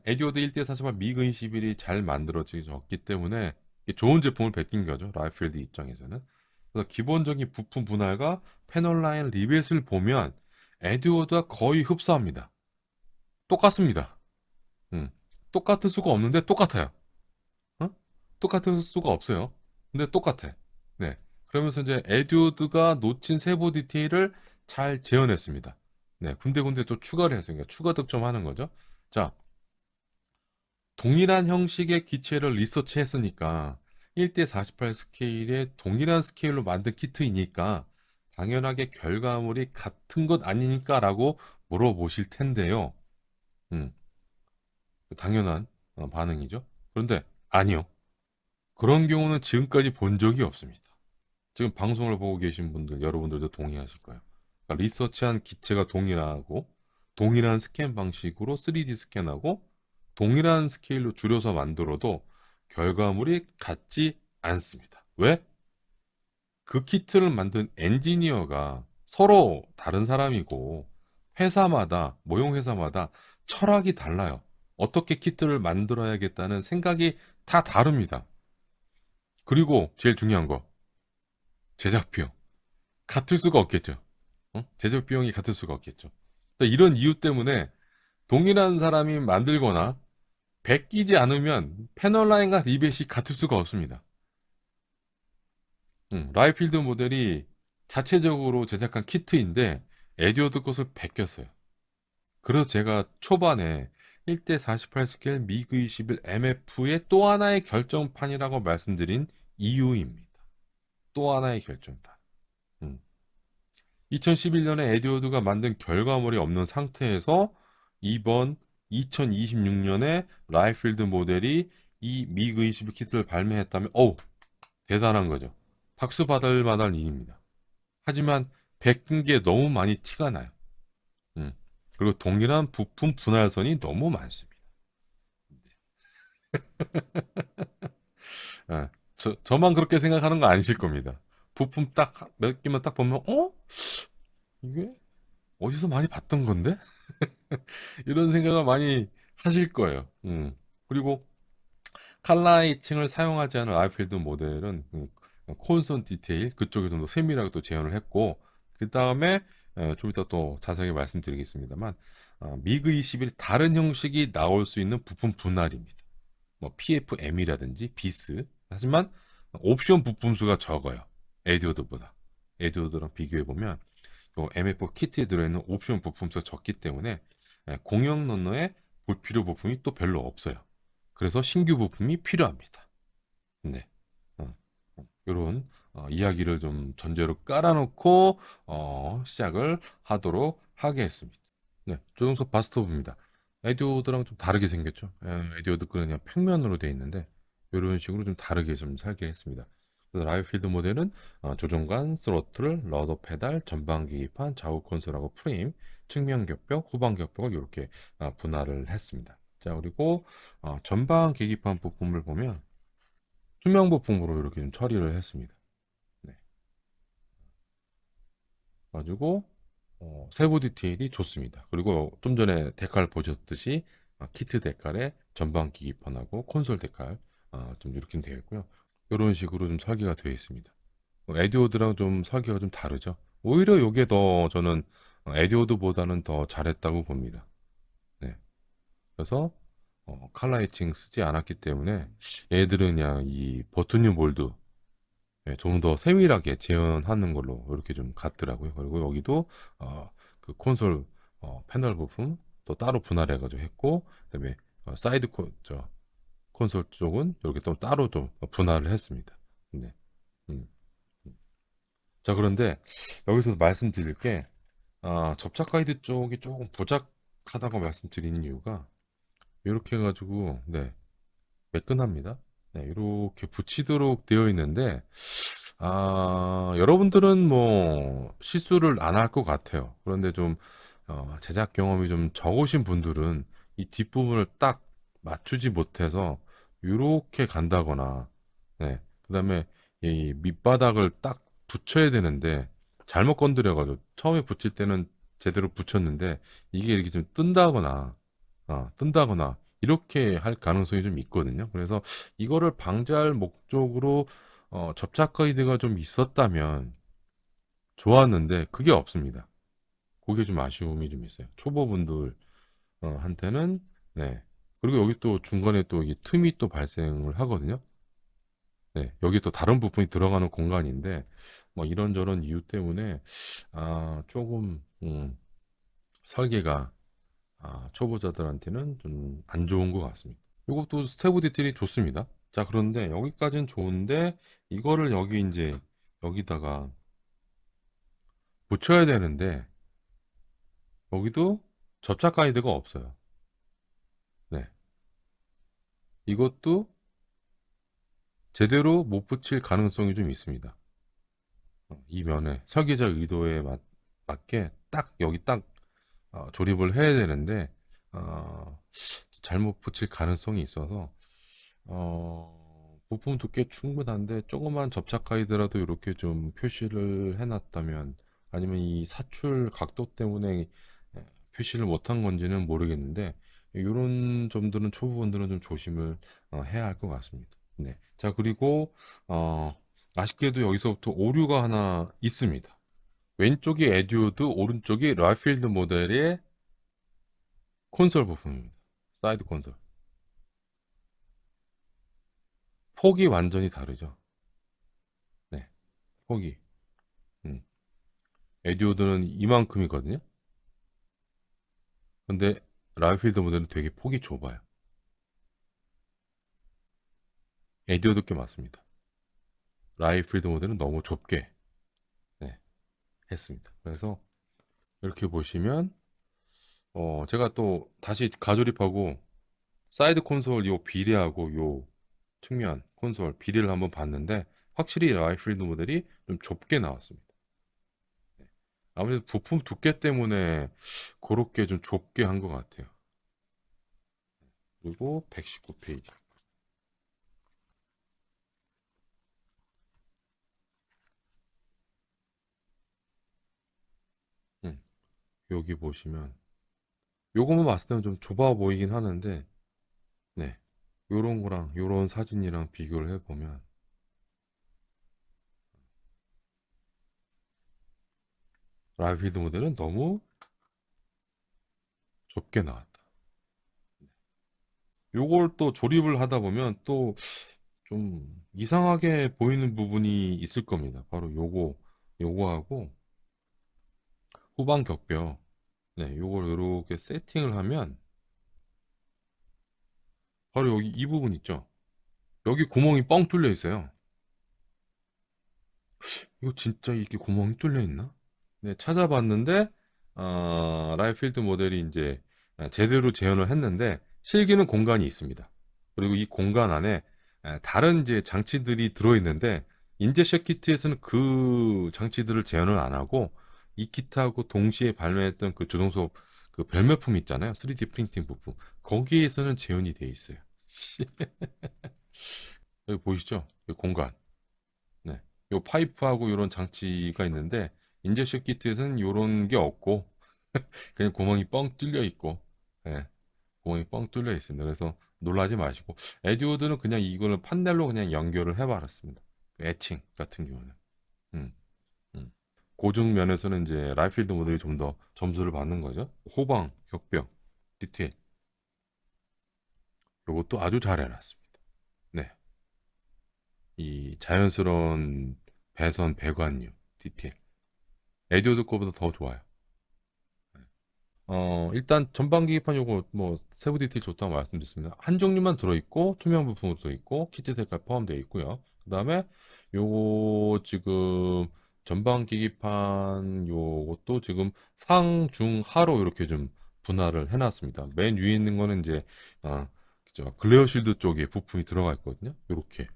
에듀워드 1대 48 미그 21이 잘 만들어졌기 때문에 이게 좋은 제품을 베낀 거죠. 라이필드 입장에서는. 그래서 기본적인 부품 분할과 패널 라인 리벳을 보면 에듀워드와 거의 흡사합니다. 똑같습니다. 음. 똑같을 수가 없는데 똑같아요. 어? 똑같을 수가 없어요. 근데 똑같아. 네. 그러면서 이제 에듀워드가 놓친 세부 디테일을 잘 재현했습니다. 네. 군데군데 또 추가를 했으니까 추가 득점하는 거죠. 자, 동일한 형식의 기체를 리서치했으니까 1대 48 스케일의 동일한 스케일로 만든 키트이니까 당연하게 결과물이 같은 것 아니니까라고 물어보실 텐데요. 음, 당연한 반응이죠. 그런데 아니요. 그런 경우는 지금까지 본 적이 없습니다. 지금 방송을 보고 계신 분들, 여러분들도 동의하실 거예요. 그러니까 리서치한 기체가 동일하고 동일한 스캔 방식으로 3D 스캔하고 동일한 스케일로 줄여서 만들어도 결과물이 같지 않습니다. 왜? 그 키트를 만든 엔지니어가 서로 다른 사람이고 회사마다, 모형 회사마다 철학이 달라요. 어떻게 키트를 만들어야겠다는 생각이 다 다릅니다. 그리고 제일 중요한 거, 제작 비용. 같을 수가 없겠죠. 제작 비용이 같을 수가 없겠죠. 그러니까 이런 이유 때문에 동일한 사람이 만들거나 베끼지 않으면 패널라인과 리벳이 같을 수가 없습니다. 라이필드 모델이 자체적으로 제작한 키트인데 에듀워드 것을 베꼈어요. 그래서 제가 초반에 1대 48 스케일 미그 21 MF의 또 하나의 결정판이라고 말씀드린 이유입니다. 또 하나의 결정판. 음. 2011년에 에듀워드가 만든 결과물이 없는 상태에서 이번 2026년에 라이필드 모델이 이 미그 21 키트를 발매했다면 어우 대단한 거죠. 박수 받을 만한 일입니다. 하지만 베낀 게 너무 많이 티가 나요. 음. 그리고 동일한 부품 분할선이 너무 많습니다. 예. 저만 그렇게 생각하는 거 아니실 겁니다. 부품 딱 몇 개만 딱 보면 이게 어디서 많이 봤던 건데? 이런 생각을 많이 하실 거예요. 그리고 칼라이칭을 사용하지 않은 라이필드 모델은 콘솔 디테일 그쪽에 좀 더 세밀하게 또 재현을 했고 그 다음에 좀 이따 또 자세하게 말씀드리겠습니다만 미그 21이 다른 형식이 나올 수 있는 부품 분할입니다. 뭐 PFM이라든지 비스 하지만 옵션 부품 수가 적어요. 에듀워드보다 에듀워드랑 비교해 보면 MF4 키트에 들어있는 옵션 부품 수가 적기 때문에 공용 런너에 불필요 부품이 또 별로 없어요. 그래서 신규 부품이 필요합니다. 네. 이런 이야기를 좀 전제로 깔아놓고 시작을 하도록 하겠습니다. 네, 조종석 바스터브입니다. 에듀워드랑 좀 다르게 생겼죠. 에듀워드 거는 그냥 평면으로 되어 있는데 이런 식으로 좀 다르게 좀 설계했습니다. 그래서 라이필드 모델은 조종관, 스로틀, 러더 페달, 전방 계기판, 좌우 콘솔하고 프레임, 측면 격벽, 후방 격벽을 이렇게 분할을 했습니다. 자, 그리고 전방 계기판 부품을 보면 투명 부품으로 이렇게 좀 처리를 했습니다. 네. 가지고 세부 디테일이 좋습니다. 그리고 좀 전에 데칼 보셨듯이 키트 데칼에 전방 기기판하고 콘솔 데칼 좀 이렇게 되어 있고요. 이런 식으로 좀 설계가 되어 있습니다. 에듀워드랑 좀 설계가 좀 다르죠. 오히려 이게 더 저는 에듀워드보다는 더 잘했다고 봅니다. 네. 그래서 칼라이칭 쓰지 않았기 때문에 얘들은 그냥 이 버튼류 몰드 좀 더 세밀하게 재현하는 걸로 이렇게 좀 같더라고요. 그리고 여기도 그 콘솔 패널 부품 또 따로 분할해가지고 했고, 그다음에 저 콘솔 쪽은 이렇게 또 따로 좀 분할을 했습니다. 네. 음. 자, 그런데 여기서 말씀드릴 게 접착 가이드 쪽이 조금 부족하다고 말씀드리는 이유가 이렇게 해가지고 네 매끈합니다. 네, 이렇게 붙이도록 되어 있는데 여러분들은 뭐 실수를 안 할 것 같아요. 그런데 좀 제작 경험이 좀 적으신 분들은 이 뒷부분을 딱 맞추지 못해서 요렇게 간다거나, 네. 그다음에 이 밑바닥을 딱 붙여야 되는데 잘못 건드려가지고 처음에 붙일 때는 제대로 붙였는데 이게 이렇게 좀 뜬다거나 이렇게 할 가능성이 좀 있거든요. 그래서 이거를 방지할 목적으로 접착 가이드가 좀 있었다면 좋았는데 그게 없습니다. 그게 좀 아쉬움이 좀 있어요. 초보분들 한테는. 네. 그리고 여기 또 중간에 또 이 틈이 또 발생을 하거든요. 네. 여기 또 다른 부분이 들어가는 공간인데 뭐 이런저런 이유 때문에 조금 설계가 초보자들한테는 좀 안 좋은 것 같습니다. 이것도 스테브 디테일이 좋습니다. 자, 그런데 여기까지는 좋은데 이거를 여기 이제 여기다가 붙여야 되는데 여기도 접착 가이드가 없어요. 네. 이것도 제대로 못 붙일 가능성이 좀 있습니다. 이 면에 설계자 의도에 맞게 딱 여기 딱 조립을 해야 되는데 어, 잘못 붙일 가능성이 있어서 부품 두께 충분한데 조그만 접착 가이드라도 이렇게 좀 표시를 해놨다면 아니면 이 사출 각도 때문에 표시를 못한 건지는 모르겠는데 이런 점들은 초보분들은 좀 조심을 해야 할 것 같습니다. 네. 자, 그리고 아쉽게도 여기서부터 오류가 하나 있습니다. 왼쪽이 에듀오드, 오른쪽이 라필드 모델의 콘솔 부품입니다. 사이드 콘솔. 폭이 완전히 다르죠. 네, 폭이. 음. 에듀오드는 이만큼이거든요. 근데 라이필드 모델은 되게 폭이 좁아요. 에듀오드 게 맞습니다. 라이필드 모델은 너무 좁게 네, 했습니다. 그래서 이렇게 보시면 제가 또 다시 가조립하고 사이드 콘솔 요 비례하고 요 측면 콘솔 비례를 한번 봤는데 확실히 라이필드 모델이 좀 좁게 나왔습니다. 네. 아무래도 부품 두께 때문에 그렇게 좀 좁게 한 것 같아요. 그리고 119페이지. 여기 보시면 요거만 봤을 때는 좀 좁아 보이긴 하는데 네. 요런 거랑 요런 사진이랑 비교를 해보면 라이필드 모델은 너무 좁게 나왔다. 요걸 또 조립을 하다 보면 또 좀 이상하게 보이는 부분이 있을 겁니다. 바로 요거하고 후방 격벽. 네, 요걸 이렇게 세팅을 하면 바로 여기 이 부분 있죠. 여기 구멍이 뻥 뚫려 있어요. 이거 진짜 이게 구멍이 뚫려 있나? 네, 찾아봤는데 라이필드 모델이 이제 제대로 재현을 했는데 실기는 공간이 있습니다. 그리고 이 공간 안에 다른 이제 장치들이 들어있는데 인제셜 키트에서는 그 장치들을 재현을 안 하고 이 키트하고 동시에 발매했던 그 조종소 그 별매품 있잖아요. 3D 프린팅 부품. 거기에서는 재현이 돼 있어요. 여기 보이시죠? 이 공간. 네. 요 파이프하고 이런 장치가 있는데 인젝션 키트에서는 요런 게 없고 그냥 구멍이 뻥 뚫려 있고 예, 구멍이 뻥 뚫려 있습니다. 그래서 놀라지 마시고 에듀오드는 그냥 이거를 판넬로 그냥 연결을 해버렸습니다. 애칭 같은 경우는 음, 음. 고중 면에서는 이제 라이필드 모델이 좀 더 점수를 받는 거죠. 호방, 격벽, 디테일 요것도 아주 잘 해놨습니다. 네, 이 자연스러운 배선, 배관유, 디테일 에듀오드 거보다 더 좋아요. 일단 전방기판 요거 뭐 세부 디테일 좋다고 말씀드렸습니다. 한 종류만 들어있고 투명 부품도 들어있고 키트 색깔 포함되어 있고요. 그 다음에 요거 지금 전방기기판 요것도 지금 상, 중, 하로 이렇게 좀 분할을 해놨습니다. 맨 위에 있는 거는 이제 그죠 글레어 실드 쪽에 부품이 들어가 있거든요. 요렇게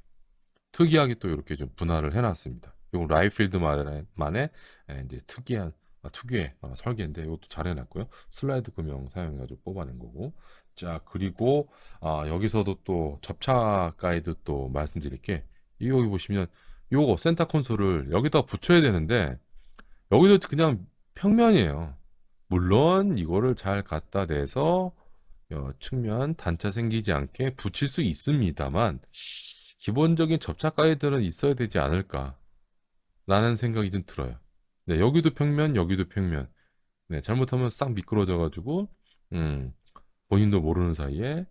특이하게 또 이렇게 좀 분할을 해놨습니다. 요 라이필드만의 이제 특이한 특유의 설계인데 이것도 잘 해놨고요. 슬라이드 금형 사용해가지고 뽑아낸 거고 자, 그리고 여기서도 또 접착 가이드 또 말씀드릴 게, 이 여기 보시면 요거 센터 콘솔을 여기다 붙여야 되는데 여기도 그냥 평면이에요. 물론 이거를 잘 갖다 대서 측면 단차 생기지 않게 붙일 수 있습니다만, 기본적인 접착 가이드는 있어야 되지 않을까라는 생각이 좀 들어요. 네, 여기도 평면, 여기도 평면. 네, 잘못하면 싹 미끄러져가지고 음, 본인도 모르는 사이에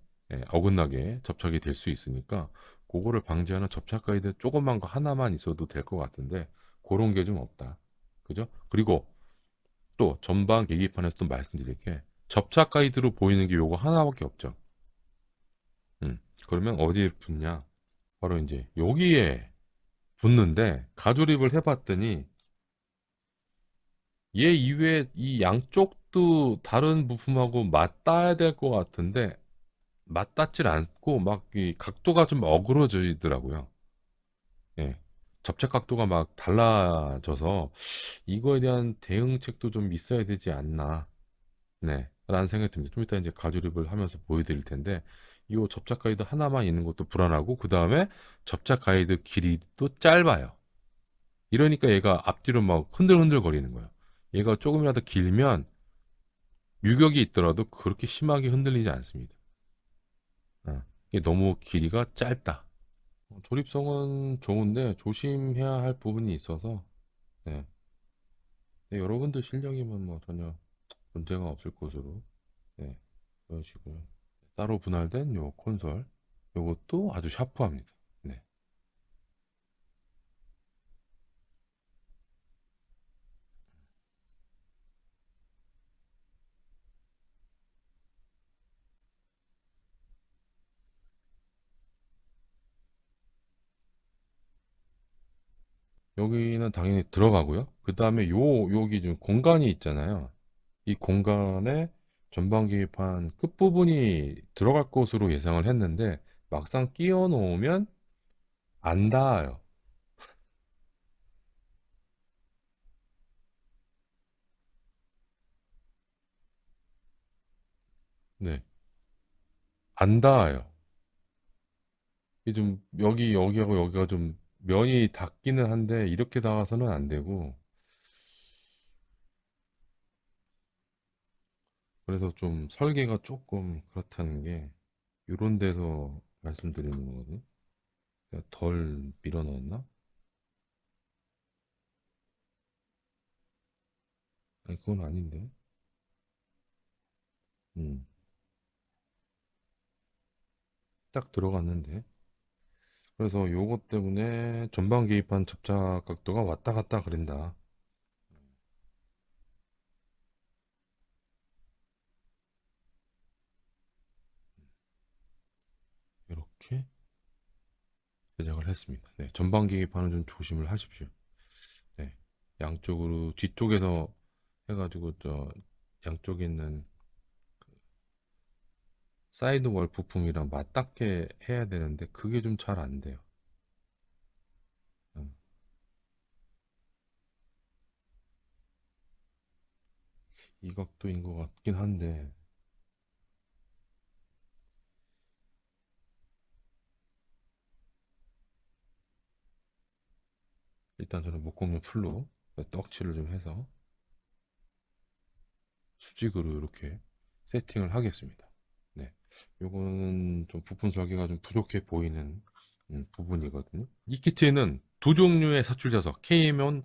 어긋나게 접착이 될 수 있으니까, 그거를 방지하는 접착 가이드 조그만 거 하나만 있어도 될 것 같은데, 그런 게 좀 없다. 그죠? 그리고 또 전방 계기판에서 또 말씀드릴 게, 접착 가이드로 보이는 게 요거 하나밖에 없죠. 그러면 어디에 붙냐? 바로 이제 여기에 붙는데, 가조립을 해봤더니 얘 이외에 이 양쪽도 다른 부품하고 맞닿아야 될 것 같은데 맞닿질 않고 막 이 각도가 좀 어그러지더라고요. 예. 접착 각도가 막 달라져서 이거에 대한 대응책도 좀 있어야 되지 않나. 네. 라는 생각이 듭니다. 좀 이따 이제 가조립을 하면서 보여드릴 텐데, 이 접착 가이드 하나만 있는 것도 불안하고, 그 다음에 접착 가이드 길이도 짧아요. 이러니까 얘가 앞뒤로 막 흔들흔들 거리는 거예요. 얘가 조금이라도 길면 유격이 있더라도 그렇게 심하게 흔들리지 않습니다. 이게 너무 길이가 짧다. 조립성은 좋은데 조심해야 할 부분이 있어서, 네. 네, 여러분들 실력이면 뭐 전혀 문제가 없을 것으로, 네, 보여지고요. 따로 분할된 요 콘솔, 요것도 아주 샤프합니다. 네. 여기는 당연히 들어가고요. 그 다음에 여기 좀 공간이 있잖아요. 이 공간에 전방 계기판 끝부분이 들어갈 것으로 예상을 했는데, 막상 끼워 놓으면 안 닿아요. 네. 안 닿아요. 이게 좀 여기하고 여기가 좀 면이 닿기는 한데 이렇게 닿아서는 안 되고, 그래서 좀 설계가 조금 그렇다는 게 이런 데서 말씀드리는 거거든요. 내가 덜 밀어 넣었나? 아니 그건 아닌데. 음, 딱 들어갔는데. 그래서 요것 때문에 전방 개입한 접착 각도가 왔다 갔다 그린다. 이렇게 제작을 했습니다. 네, 전방 개입하는 좀 조심을 하십시오. 네, 양쪽으로 뒤쪽에서 해가지고 저 양쪽에 있는 사이드월 부품이랑 맞닿게 해야 되는데 그게 좀 잘 안 돼요. 음, 이 각도인 것 같긴 한데, 일단 저는 목공용 풀로 떡칠을 좀 해서 수직으로 이렇게 세팅을 하겠습니다. 네, 요거는 좀 부품 설계가 좀 부족해 보이는 부분이거든요. 이 키트에는 두 종류의 사출 자석, KM온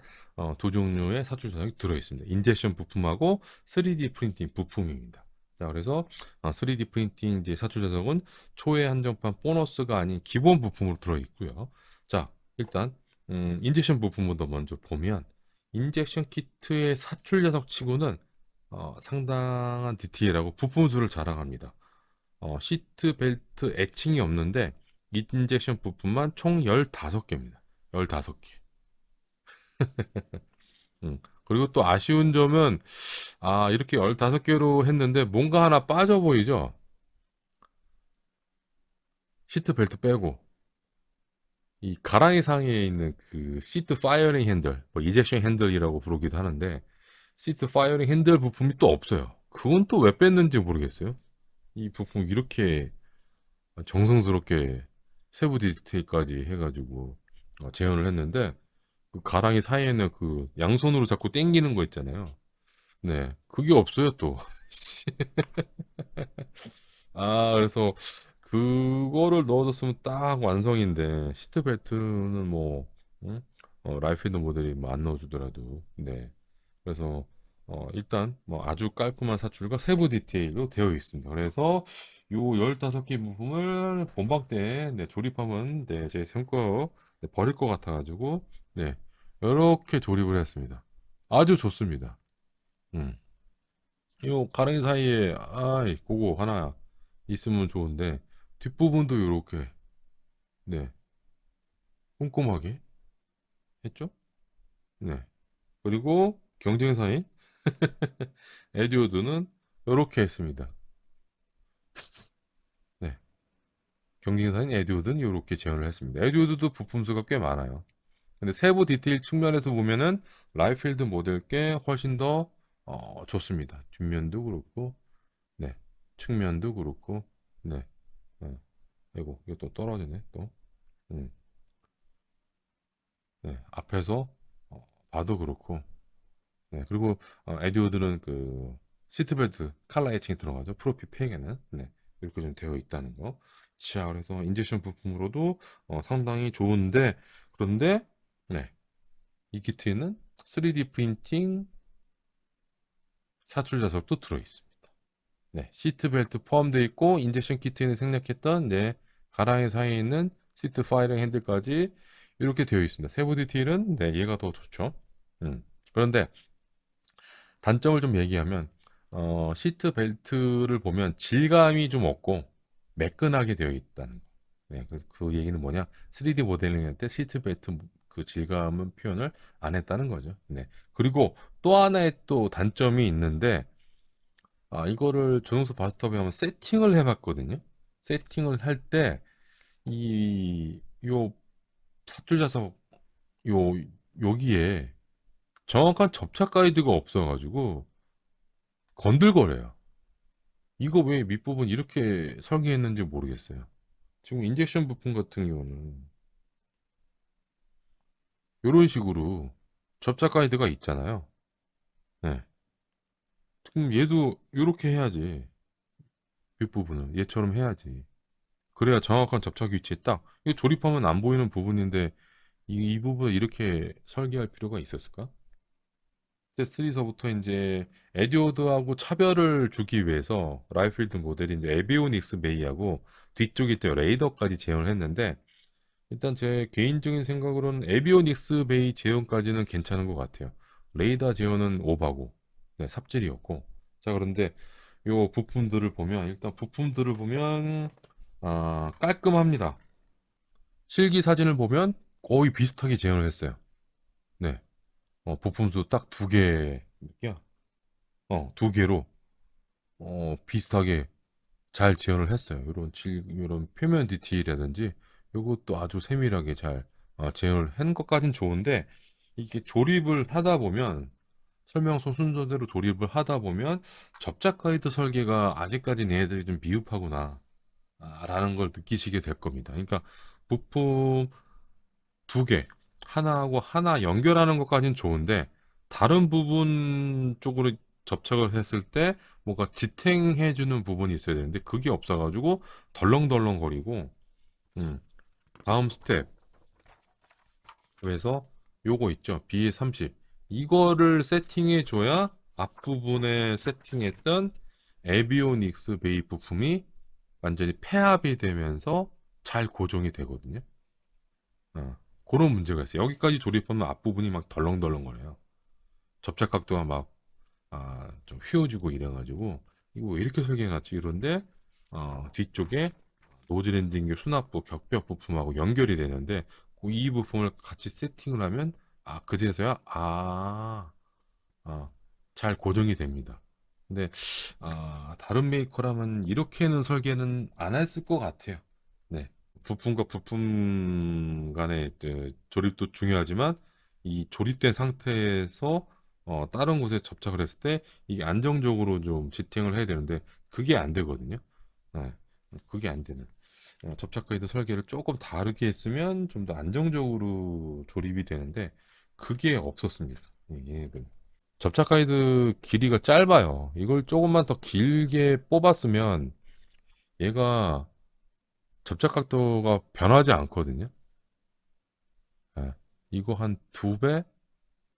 두 종류의 사출 자석이 들어있습니다. 인젝션 부품하고 3D 프린팅 부품입니다. 자, 그래서 3D 프린팅 이제 사출 자석은 초회 한정판 보너스가 아닌 기본 부품으로 들어있고요. 자, 일단 인젝션 부품부터 먼저 보면, 인젝션 키트의 사출 자석 치고는 상당한 디테일하고 부품 수를 자랑합니다. 시트 벨트 애칭이 없는데 인젝션 부품만 총 15개입니다. 15개. 그리고 또 아쉬운 점은, 이렇게 15개로 했는데 뭔가 하나 빠져 보이죠? 시트 벨트 빼고 이 가랑이 상에 있는 그 시트 파이어링 핸들, 뭐 이젝션 핸들이라고 부르기도 하는데, 시트 파이어링 핸들 부품이 또 없어요. 그건 또 왜 뺐는지 모르겠어요. 이 부품 이렇게 정성스럽게 세부 디테일까지 해가지고 재현을 했는데 그 가랑이 사이에는 그 양손으로 자꾸 당기는 거 있잖아요. 네, 그게 없어요 또. 씨. 그래서 그거를 넣어줬으면 딱 완성인데 시트벨트는 뭐 응? 라이필드 모델이 뭐 안 넣어주더라도 네. 그래서 일단 뭐 아주 깔끔한 사출과 세부 디테일로 되어 있습니다. 그래서 요 15개 부품을 본방 때 네, 조립하면 네, 제 성과 네, 버릴 것 같아가지고 네, 이렇게 조립을 했습니다. 아주 좋습니다. 음. 요 가랭이 사이에 그거 하나 있으면 좋은데 뒷부분도 이렇게 네, 꼼꼼하게 했죠? 네. 그리고 경쟁사인 에듀오드는 이렇게 했습니다. 네. 경쟁사인 에듀오드는 이렇게 재현을 했습니다. 에듀오드도 부품 수가 꽤 많아요. 근데 세부 디테일 측면에서 보면은 라이필드 모델께 훨씬 더 좋습니다. 뒷면도 그렇고, 네, 측면도 그렇고, 네, 이거 또 떨어지네 또, 음, 네, 앞에서 봐도 그렇고, 네, 그리고 에듀오드는 그 시트벨트 칼라 애칭이 들어가죠. 프로피 팩에는, 네, 이렇게 좀 되어 있다는 거. 자, 그래서 인젝션 부품으로도 상당히 좋은데, 그런데, 네, 이 키트에는 3D 프린팅 사출 자석도 들어있습니다. 네, 시트 벨트 포함되어 있고 인젝션 키트에는 생략했던 네, 가랑이 사이에 있는 시트 파이링 핸들까지 이렇게 되어 있습니다. 세부 디테일은 네, 얘가 더 좋죠. 그런데 단점을 좀 얘기하면 시트 벨트를 보면 질감이 좀 없고 매끈하게 되어 있다는 거. 네, 그 얘기는 뭐냐? 3D 모델링 할 때 시트 벨트 그 질감은 표현을 안 했다는 거죠. 네. 그리고 또 하나의 또 단점이 있는데 이거를 조영수 바스터에 한번 세팅을 해봤거든요. 세팅을 할 때 요 사출 자석 요 여기에 정확한 접착 가이드가 없어가지고 건들거려요. 이거 왜 밑부분 이렇게 설계했는지 모르겠어요. 지금 인젝션 부품 같은 경우는 이런 식으로 접착 가이드가 있잖아요. 네. 그럼 얘도 이렇게 해야지. 윗부분은 얘처럼 해야지. 그래야 정확한 접착 위치에 딱. 이거 조립하면 안 보이는 부분인데 이 부분을 이렇게 설계할 필요가 있었을까? 스텝 3서부터 이제 에듀오드하고 차별을 주기 위해서 라이필드 모델이 이제 에비오닉스 베이하고 뒤쪽에 또 레이더까지 제휴를 했는데 일단 제 개인적인 생각으로는 에비오닉스 베이 제어까지는 괜찮은 것 같아요. 레이더 제어는 오바고, 네, 삽질이었고. 자, 그런데 요 부품들을 보면, 일단 부품들을 보면, 깔끔합니다. 실기 사진을 보면 거의 비슷하게 제어를 했어요. 네. 부품수 딱 두 개, 야, 두 개로, 비슷하게 잘 지원을 했어요. 이런 표면 디테일이라든지 이것도 아주 세밀하게 잘 재현을 한 것까진 좋은데 이게 조립을 하다 보면 설명서 순서대로 조립을 하다 보면 접착 가이드 설계가 아직까지 얘네들이 좀 미흡하구나 라는 걸 느끼시게 될 겁니다. 그러니까 부품 두 개, 하나하고 하나 연결하는 것까지는 좋은데, 다른 부분 쪽으로 접착을 했을 때, 뭔가 지탱해주는 부분이 있어야 되는데, 그게 없어가지고, 덜렁덜렁거리고, 음, 다음 스텝에서 요거 있죠. BA30. 이거를 세팅해줘야 앞부분에 세팅했던 에비오닉스 베이 부품이 완전히 폐합이 되면서 잘 고정이 되거든요. 그런 문제가 있어요. 여기까지 조립하면 앞부분이 막 덜렁덜렁거려요. 접착 각도가 막, 좀 휘어지고 이래가지고, 이거 왜 이렇게 설계해놨지? 이런데, 뒤쪽에 노즐 엔딩 수납부, 격벽 부품하고 연결이 되는데, 그이 부품을 같이 세팅을 하면, 그제서야, 아, 잘 고정이 됩니다. 근데, 다른 메이커라면 이렇게는 설계는 안 했을 것 같아요. 네. 부품과 부품 간의 조립도 중요하지만 이 조립된 상태에서 다른 곳에 접착을 했을 때 이게 안정적으로 좀 지탱을 해야 되는데 그게 안 되거든요. 예, 그게 안 되는. 접착 가이드 설계를 조금 다르게 했으면 좀 더 안정적으로 조립이 되는데 그게 없었습니다. 얘네들. 접착 가이드 길이가 짧아요. 이걸 조금만 더 길게 뽑았으면 얘가 접착 각도가 변하지 않거든요. 예, 이거 한 두 배,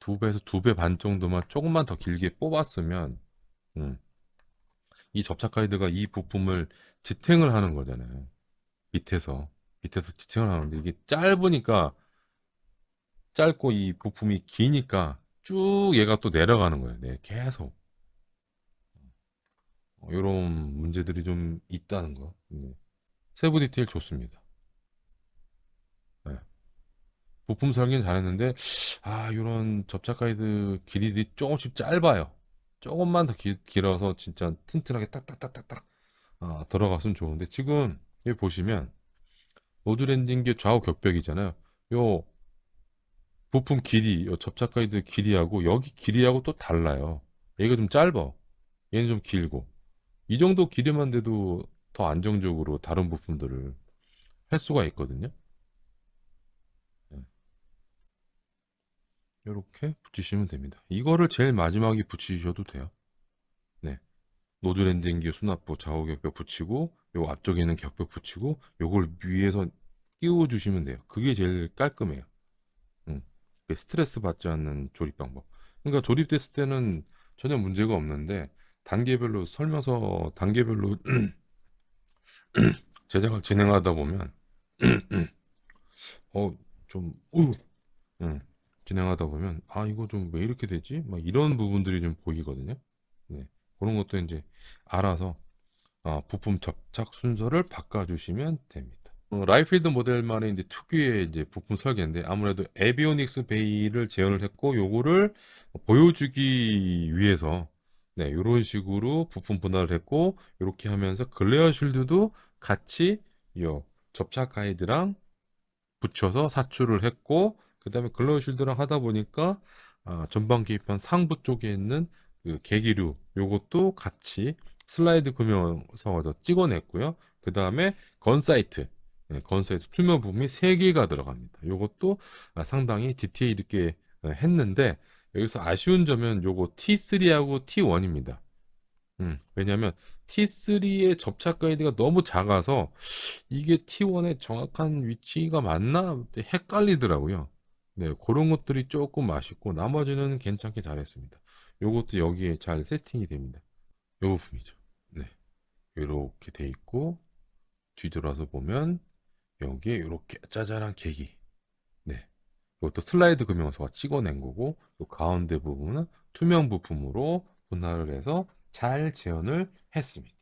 두 배에서 두 배 반 정도만 조금만 더 길게 뽑았으면 음, 이 접착 가이드가 이 부품을 지탱을 하는 거잖아요. 밑에서 밑에서 지탱을 하는데 이게 짧으니까 짧고 이 부품이 기니까 쭉 얘가 또 내려가는 거예요. 네, 계속 이런 문제들이 좀 있다는 거. 네. 세부 디테일 좋습니다. 네. 부품 설계는 잘했는데 이런 접착 가이드 길이들이 조금씩 짧아요. 조금만 더 길어서 진짜 튼튼하게 딱딱딱딱딱 들어갔으면 좋은데 지금 여기 보시면 노즐 엔딩기 좌우 격벽이잖아요. 요 부품 길이, 요 접착 가이드 길이하고 여기 길이하고 또 달라요. 얘가 좀 짧아. 얘는 좀 길고. 이 정도 길이만 돼도 더 안정적으로 다른 부품들을 할 수가 있거든요. 이렇게 붙이시면 됩니다. 이거를 제일 마지막에 붙이셔도 돼요. 네. 노즐 엔딩기 수납부 좌우 격벽 붙이고 요 앞쪽에 있는 격벽 붙이고 요걸 위에서 끼워 주시면 돼요. 그게 제일 깔끔해요. 음. 스트레스 받지 않는 조립 방법. 그러니까 조립됐을 때는 전혀 문제가 없는데 단계별로 설명서 단계별로 제작을 진행하다 보면 좀 진행하다 보면 이거 좀 왜 이렇게 되지? 막 이런 부분들이 좀 보이거든요. 네. 그런 것도 이제 알아서 부품 접착 순서를 바꿔주시면 됩니다. 라이필드 모델만의 이제 특유의 이제 부품 설계인데 아무래도 에비오닉스 베이를 재현을 했고 요거를 보여주기 위해서 네, 이런 식으로 부품 분할을 했고 이렇게 하면서 글레어 쉴드도 같이 요 접착 가이드랑 붙여서 사출을 했고 그다음에 글로우 쉴드랑 하다 보니까 전방 계기판 상부 쪽에 있는 그 계기류 요것도 같이 슬라이드 금형서에서 찍어냈고요. 그다음에 건사이트 건사이트 투명 부분이 3개가 들어갑니다. 요것도 상당히 디테일 있게 했는데 여기서 아쉬운 점은 요거 T3하고 T1입니다. 왜냐면 T3의 접착 가이드가 너무 작아서 이게 T1의 정확한 위치가 맞나 헷갈리더라고요. 네, 그런 것들이 조금 아쉽고 나머지는 괜찮게 잘했습니다. 요것도 여기에 잘 세팅이 됩니다. 요 부품이죠. 네, 이렇게 돼 있고 뒤돌아서 보면 여기에 이렇게 짜잘한 계기. 네, 이것도 슬라이드 금형서가 찍어낸 거고 요 가운데 부분은 투명 부품으로 분할을 해서 잘 재현을 했습니다.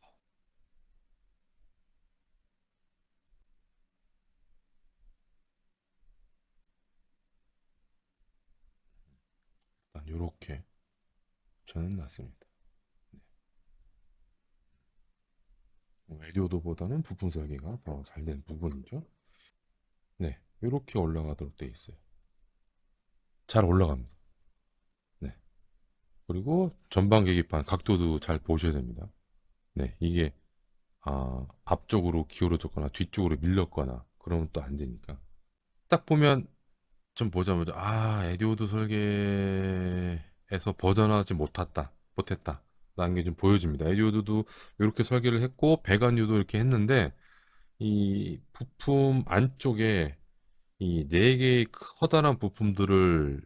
일단 이렇게 저는 놨습니다. 에디오도보다는 부품 설계가 더 잘 된 부분이죠. 네, 이렇게 올라가도록 돼 있어요. 잘 올라갑니다. 네, 그리고 전방 계기판 각도도 잘 보셔야 됩니다. 네, 이게 앞쪽으로 기울어졌거나 뒤쪽으로 밀렸거나 그러면 또 안 되니까. 딱 보면 좀 보자마자 에디오드 설계에서 벗어나지 못했다 라는 게 좀 보여집니다. 에디오드도 이렇게 설계를 했고 배관유도 이렇게 했는데 이 부품 안쪽에 이 네 개의 커다란 부품들을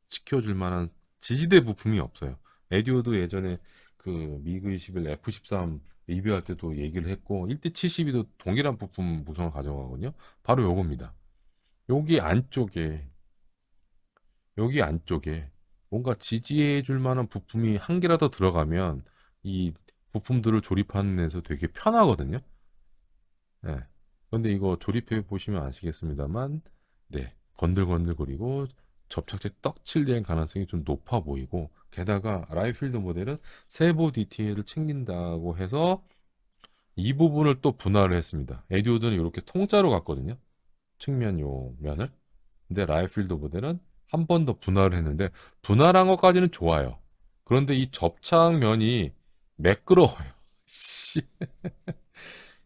시켜줄 만한 지지대 부품이 없어요. 에디오도 예전에 그 미그 21 F13 리뷰할 때도 얘기를 했고 1대72도 동일한 부품 구성을 가져가거든요. 바로 요겁니다. 여기 안쪽에 여기 안쪽에 뭔가 지지해 줄 만한 부품이 한 개라도 들어가면 이 부품들을 조립하는 데서 되게 편하거든요. 네. 근데 이거 조립해 보시면 아시겠습니다만, 네. 건들건들거리고 접착제 떡칠될 가능성이 좀 높아 보이고, 게다가 라이필드 모델은 세부 디테일을 챙긴다고 해서 이 부분을 또 분할을 했습니다. 에디오드는 이렇게 통짜로 갔거든요. 측면 요 면을. 근데 라이필드 모델은 한 번 더 분할을 했는데 분할한 것까지는 좋아요. 그런데 이 접착면이 매끄러워요. 씨.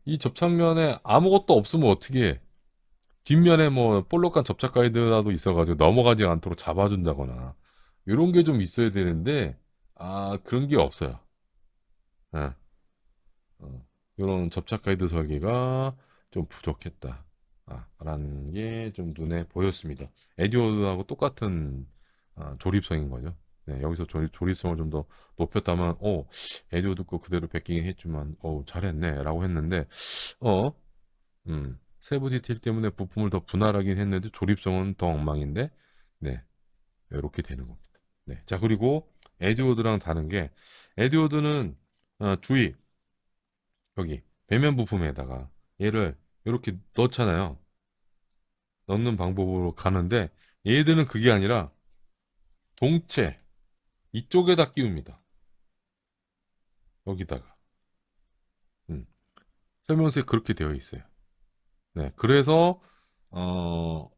이 접착면에 아무것도 없으면 어떻게 해? 뒷면에 뭐 볼록한 접착 가이드라도 있어가지고 넘어가지 않도록 잡아준다거나 이런 게 좀 있어야 되는데 그런 게 없어요. 예, 이런 접착 가이드 설계가 좀 부족했다. 라는 게 좀 눈에 보였습니다. 에듀워드하고 똑같은 조립성인 거죠. 네, 여기서 조립성을 좀 더 높였다면, 에듀워드 거 그대로 베끼긴 했지만, 잘했네, 라고 했는데, 어, 세부 디테일 때문에 부품을 더 분할하긴 했는데 조립성은 더 엉망인데 네 이렇게 되는 겁니다. 네, 자 그리고 에듀워드랑 다른 게 에듀워드는 주의 여기 배면 부품에다가 얘를 이렇게 넣잖아요. 넣는 방법으로 가는데 얘들은 그게 아니라 동체 이쪽에다 끼웁니다. 여기다가 음, 설명서에 그렇게 되어 있어요. 네, 그래서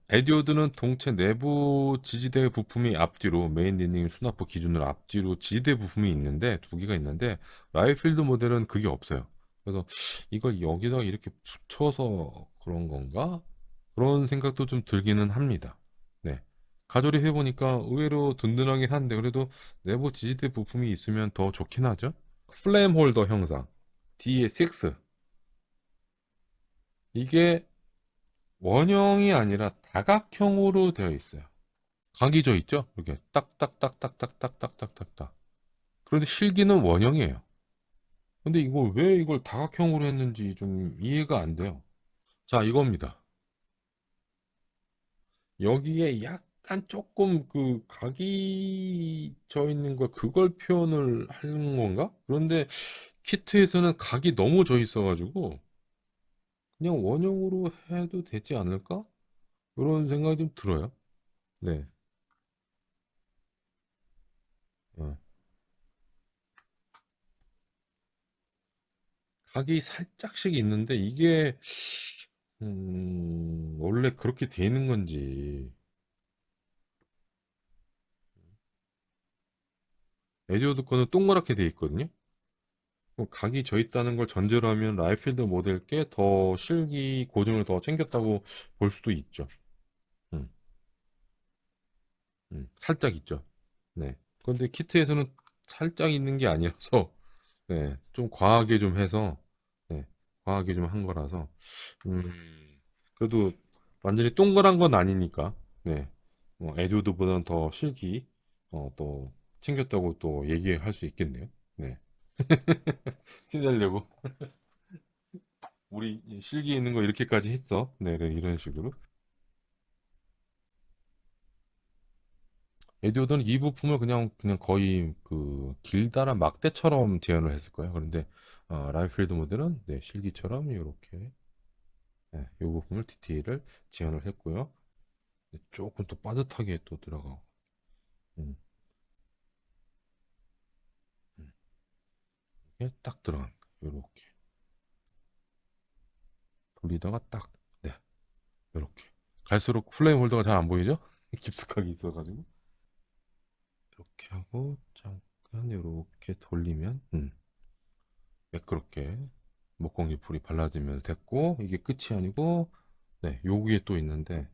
에디오드는 동체 내부 지지대 부품이 앞뒤로 메인 리닝 수납부 기준으로 앞뒤로 지지대 부품이 있는데 두 개가 있는데 라이필드 모델은 그게 없어요. 그래서 이걸 여기다가 이렇게 붙여서 그런 건가? 그런 생각도 좀 들기는 합니다. 네. 가조립 해보니까 의외로 든든하긴 한데 그래도 내부 지지대 부품이 있으면 더 좋긴 하죠. 플레임 홀더 형상 DA6 이게 원형이 아니라 다각형으로 되어 있어요. 각이 져 있죠? 이렇게 딱딱딱딱딱딱딱딱딱. 그런데 실기는 원형이에요. 근데 이걸 왜 이걸 다각형으로 했는지 좀 이해가 안 돼요. 자, 이겁니다. 여기에 약간 조금 그 각이 져 있는 걸 그걸 표현을 하는 건가? 그런데 키트에서는 각이 너무 져 있어가지고 그냥 원형으로 해도 되지 않을까? 그런 생각이 좀 들어요. 네. 어. 각이 살짝씩 있는데 이게 원래 그렇게 돼 있는 건지 에듀워드 거는 동그랗게 돼 있거든요. 그럼 각이 져 있다는 걸 전제로 하면 라이필드 모델께 더 실기 고증을 더 챙겼다고 볼 수도 있죠. 음, 살짝 있죠. 네. 그런데 키트에서는 살짝 있는 게 아니라서 네, 좀 과하게 좀 해서 네, 과하게 좀 한 거라서 그래도 완전히 동그란 건 아니니까 네, 에듀드보다는 더 실기 또 챙겼다고 또 얘기할 수 있겠네요. 네, 티내려고 우리 실기 있는 거 이렇게까지 했어. 네, 네, 이런 식으로 에듀드는 이 부품을 그냥 거의 그 길다란 막대처럼 재현을 했을 거예요. 그런데 라이필드 모델은 네, 실기처럼 이렇게 네, 이 부분을 디테일을 재현을 했고요. 조금 또 빠듯하게 또 들어가고 음, 음. 이게 딱 들어간 이렇게 돌리다가 딱 네, 이렇게 갈수록 플레임 홀더가 잘 안 보이죠? 깊숙하게 있어가지고 이렇게 하고 잠깐 이렇게 돌리면 매끄럽게 목공유풀이 발라지면 됐고 이게 끝이 아니고 네, 여기에 또 있는데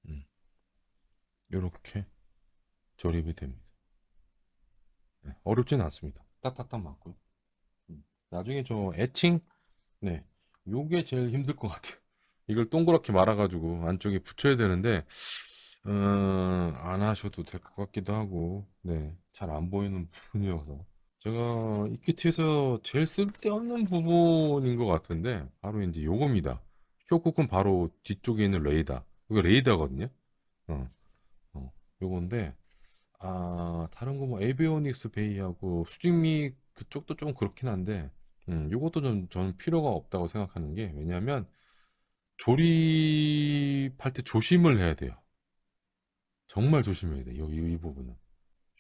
음, 이렇게 조립이 됩니다. 네, 어렵진 않습니다. 딱딱딱 맞고요. 나중에 저 애칭 네. 요게 제일 힘들 것 같아요. 이걸 동그랗게 말아가지고 안쪽에 붙여야 되는데, 안 하셔도 될 것 같기도 하고, 네. 잘 안 보이는 부분이어서. 제가 이 키트에서 제일 쓸데없는 부분인 것 같은데, 바로 이제 요겁니다. 쇼코크는 바로 뒤쪽에 있는 레이더. 이거 레이더거든요. 어, 요건데, 다른 거 뭐 에비오닉스 베이하고 수직미 그쪽도 좀 그렇긴 한데, 요것도 좀 저는 필요가 없다고 생각하는 게, 왜냐면, 조립할 때 조심을 해야 돼요. 정말 조심해야 돼요. 이 부분은.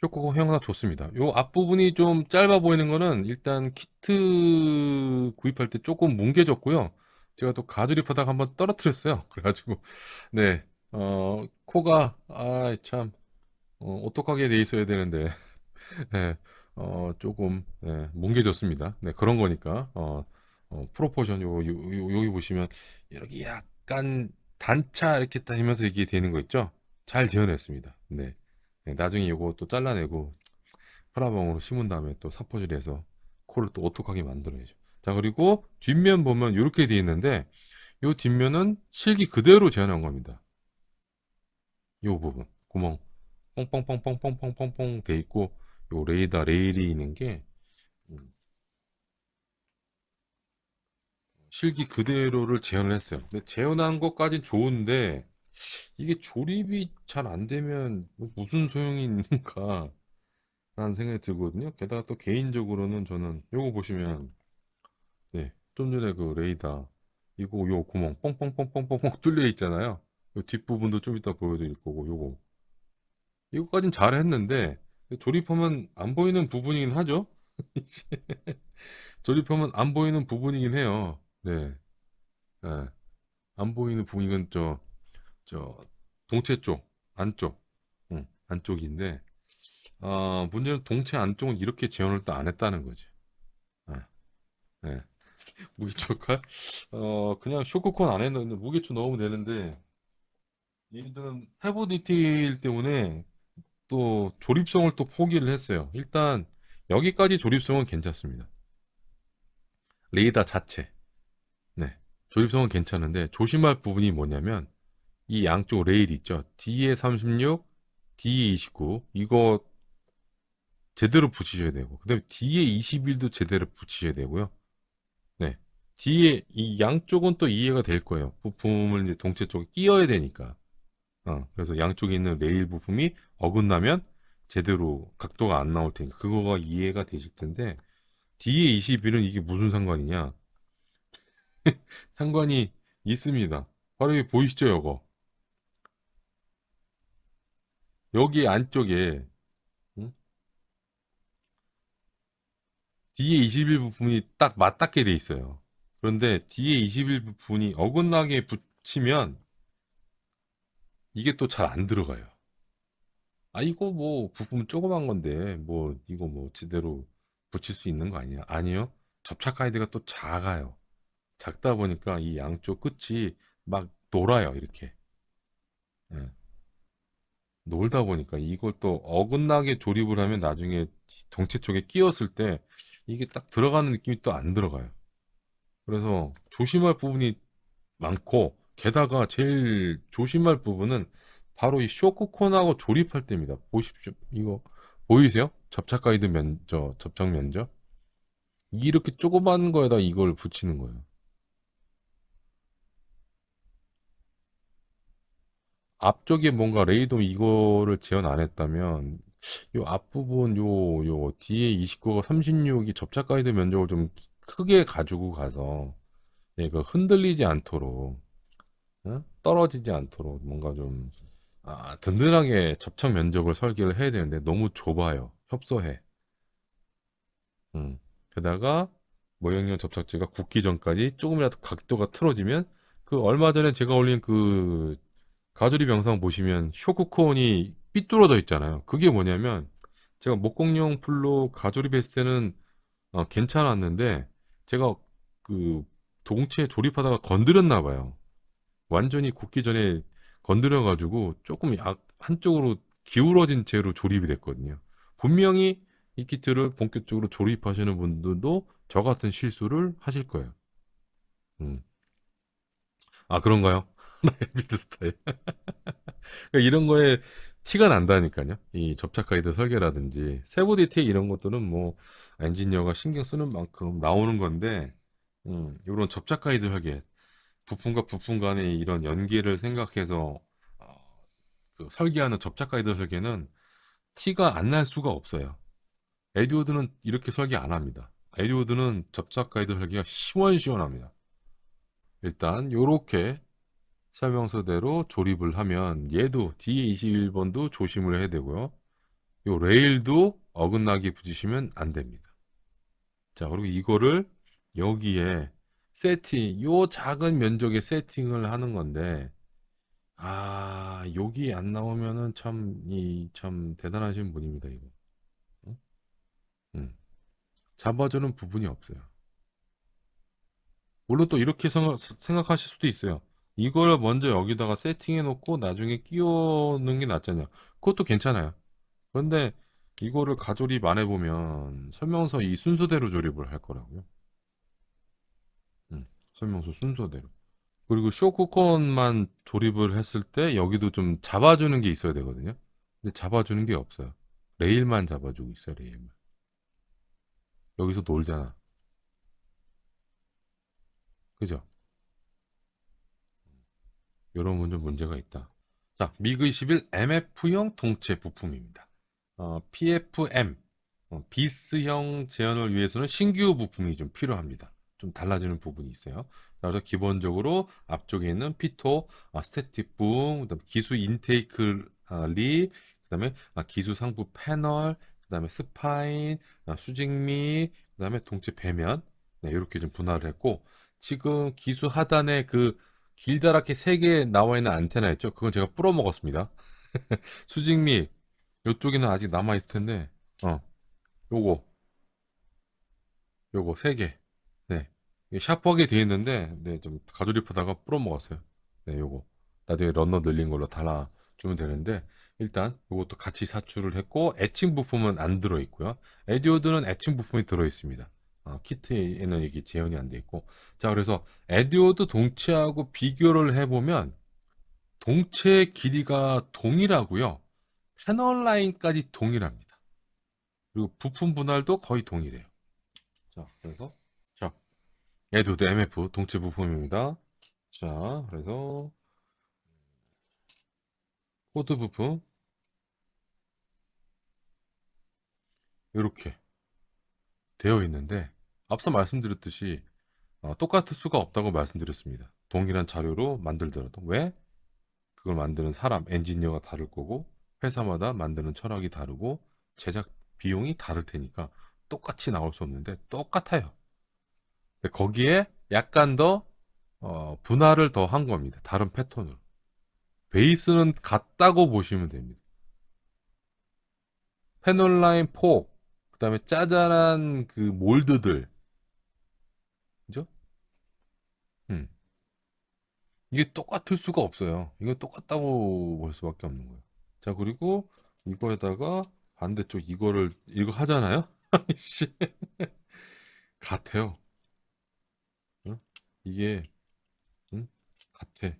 쇼크가 형상 좋습니다. 요 앞부분이 좀 짧아 보이는 거는 일단 키트 구입할 때 조금 뭉개졌고요. 제가 또 가조립하다가 한번 떨어뜨렸어요. 그래가지고, 네. 코가, 참, 오똑하게 돼 있어야 되는데, 네, 조금, 네, 뭉개졌습니다. 네, 그런 거니까, 프로포션, 여기 보시면, 이렇게 약간 단차 이렇게 다니면서 이게 되는 거 있죠? 잘 되어냈습니다. 네. 네, 나중에 이거 또 잘라내고, 프라봉으로 심은 다음에 또 사포질해서 코를 또 오똑하게 만들어야죠. 자, 그리고 뒷면 보면 이렇게 되어 있는데, 이 뒷면은 실기 그대로 재현한 겁니다. 이 부분 구멍 뻥뻥뻥뻥뻥뻥뻥뻥 돼 있고 요 레이더 레일이 있는 게 음, 실기 그대로를 재현을 했어요. 근데 재현한 것까진 좋은데 이게 조립이 잘 안 되면 뭐 무슨 소용이 있는가 라는 생각이 들거든요. 게다가 또 개인적으로는 저는 요거 보시면 네, 좀 전에 그 레이더 이거 요 구멍 뻥뻥뻥뻥뻥뻥 뚫려 있잖아요. 요 뒷부분도 좀 이따 보여드릴 거고 요거 이거까진 잘했는데 조립하면 안 보이는 부분이긴 하죠. 조립하면 안 보이는 부분이긴 해요. 네, 네. 안 보이는 부분은 저 동체 쪽 안쪽, 안쪽인데 문제는 동체 안쪽은 이렇게 재현을 또 안 했다는 거지. 네, 네. 무게추가 그냥 쇼크콘 안 했는데 무게추 넣으면 되는데 얘들은 세부 디테일 때문에 또 조립성을 또 포기를 했어요. 일단 여기까지 조립성은 괜찮습니다. 레이더 자체. 네. 조립성은 괜찮은데 조심할 부분이 뭐냐면 이 양쪽 레일 있죠. D에 36, D에 29 이거 제대로 붙이셔야 되고 그다음에 D에 21도 제대로 붙이셔야 되고요. 네. D에 이 양쪽은 또 이해가 될 거예요. 부품을 이제 동체 쪽에 끼워야 되니까. 그래서 양쪽에 있는 레일 부품이 어긋나면 제대로 각도가 안 나올 테니까 그거가 이해가 되실 텐데 D에 21은 이게 무슨 상관이냐? 상관이 있습니다. 바로 여기 보이시죠, 이거? 여기 안쪽에 응? D에 21 부분이 딱 맞닿게 돼 있어요. 그런데 D에 21 부분이 어긋나게 붙이면 이게 또 잘 안 들어가요. 이거 뭐 부품 조그만 건데 뭐 이거 뭐 제대로 붙일 수 있는 거 아니야? 아니요. 접착 가이드가 또 작아요. 작다 보니까 이 양쪽 끝이 막 놀아요, 이렇게. 예. 놀다 보니까 이걸 또 어긋나게 조립을 하면 나중에 정체 쪽에 끼웠을 때 이게 딱 들어가는 느낌이 또 안 들어가요. 그래서 조심할 부분이 많고 게다가 제일 조심할 부분은 바로 이 쇼크콘하고 조립할 때입니다. 보십시오. 이거 보이세요? 접착 가이드 접착 면적 이렇게 조그만 거에다 이걸 붙이는 거예요. 앞쪽에 뭔가 레이돔 이거를 지원 안 했다면 요 앞부분 요 뒤에 29가 36이 접착 가이드 면적을 좀 크게 가지고 가서 얘가 흔들리지 않도록 떨어지지 않도록 뭔가 좀 든든하게 접착 면적을 설계를 해야 되는데 너무 좁아요. 협소해. 음. 게다가 모형용 접착제가 굳기 전까지 조금이라도 각도가 틀어지면 그 얼마 전에 제가 올린 그 가조립 영상 보시면 쇼크콘이 삐뚤어져 있잖아요. 그게 뭐냐면 제가 목공용 풀로 가조립했을 때는 괜찮았는데 제가 그 동체 조립하다가 건드렸나 봐요. 완전히 굳기 전에 건드려가지고 조금 한쪽으로 기울어진 채로 조립이 됐거든요. 분명히 이 키트를 본격적으로 조립하시는 분들도 저 같은 실수를 하실 거예요. 음. 그런가요? 비트 스타일. 그러니까 이런 거에 티가 난다니까요. 이 접착 가이드 설계라든지 세부 디테일 이런 것들은 뭐 엔지니어가 신경 쓰는 만큼 나오는 건데, 이런 접착 가이드 설계, 부품과 부품 간의 이런 연계를 생각해서 어, 그 설계하는 접착 가이드 설계는 티가 안 날 수가 없어요. 에듀워드는 이렇게 설계 안 합니다. 에듀워드는 접착 가이드 설계가 시원시원합니다. 일단 요렇게 설명서대로 조립을 하면 얘도 D21번도 조심을 해야 되고요. 요 레일도 어긋나게 붙이시면 안 됩니다. 자, 그리고 이거를 여기에 요 작은 면적의 세팅을 하는 건데 여기 안 나오면은 참 대단하신 분입니다, 이거. 응? 응. 잡아주는 부분이 없어요. 물론 또 이렇게 생각하실 수도 있어요. 이걸 먼저 여기다가 세팅해 놓고 나중에 끼우는 게 낫잖아요. 그것도 괜찮아요. 그런데 이거를 가조립 안 해보면 설명서 이 순서대로 조립을 할 거라고요. 설명서 순서대로. 그리고 쇼크콘만 조립을 했을 때 여기도 좀 잡아주는 게 있어야 되거든요. 근데 잡아주는 게 없어요. 레일만 잡아주고 있어요, 레일만. 여기서 놀잖아. 그죠? 이런 건 좀 문제가 있다. 자, 미그 21 MF형 동체 부품입니다. PFM, 비스형 제어를 위해서는 신규 부품이 좀 필요합니다. 좀 달라지는 부분이 있어요. 자, 그래서 기본적으로 앞쪽에 있는 피토, 스태틱 붐, 그다음에 기수 인테이크 립, 그다음에 기수 상부 패널, 그다음에 스파인, 수직미, 그다음에 동체 배면, 네, 이렇게 좀 분할을 했고 지금 기수 하단에 그 길다랗게 세 개 나와 있는 안테나 있죠? 그건 제가 뿌려 먹었습니다. 수직미 이쪽에는 아직 남아 있을 텐데, 요거 요거 세 개. 네, 이게 샤프하게 돼 있는데, 네, 좀 가조립하다가 뿌려 먹었어요. 네, 요거 나중에 러너 늘린 걸로 달아주면 되는데, 일단 요것도 같이 사출을 했고, 애칭 부품은 안 들어 있고요. 에디오드는 애칭 부품이 들어 있습니다. 키트에는 이게 재현이 안 돼 있고, 자, 그래서 에디오드 동체하고 비교를 해보면 동체 길이가 동일하고요. 패널 라인까지 동일합니다. 그리고 부품 분할도 거의 동일해요. 자, 그래서 자, 에도드 MF 동체 부품입니다. 자, 그래서 코드 부품 이렇게 되어 있는데 앞서 말씀드렸듯이 똑같을 수가 없다고 말씀드렸습니다. 동일한 자료로 만들더라도 왜? 그걸 만드는 사람, 엔지니어가 다를 거고 회사마다 만드는 철학이 다르고 제작 비용이 다를 테니까 똑같이 나올 수 없는데 똑같아요. 근데 거기에 약간 더 분할을 더 한 겁니다. 다른 패턴으로. 베이스는 같다고 보시면 됩니다. 패널 라인 폭, 그다음에 짜잘한 그 몰드들, 그죠? 음. 이게 똑같을 수가 없어요. 이거 똑같다고 볼 수밖에 없는 거예요. 자, 그리고 이거에다가 반대쪽 이거 하잖아요? 씨, 같아요. 응? 이게 응? 같아.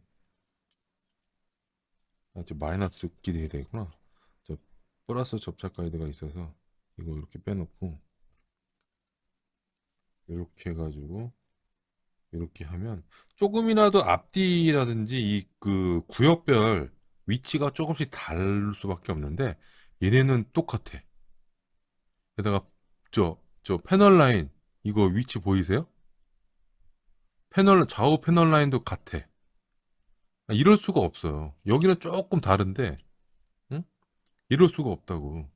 저 마이너스 길이 되구나. 저 플러스 접착 가이드가 있어서 이거 이렇게 빼놓고 이렇게 해가지고 이렇게 하면 조금이라도 앞뒤라든지 이 그 구역별 위치가 조금씩 다를 수밖에 없는데 얘네는 똑같아. 게다가 저 패널 라인 이거 위치 보이세요? 패널 좌우 패널 라인도 같아. 이럴 수가 없어요. 여기는 조금 다른데, 응? 이럴 수가 없다고.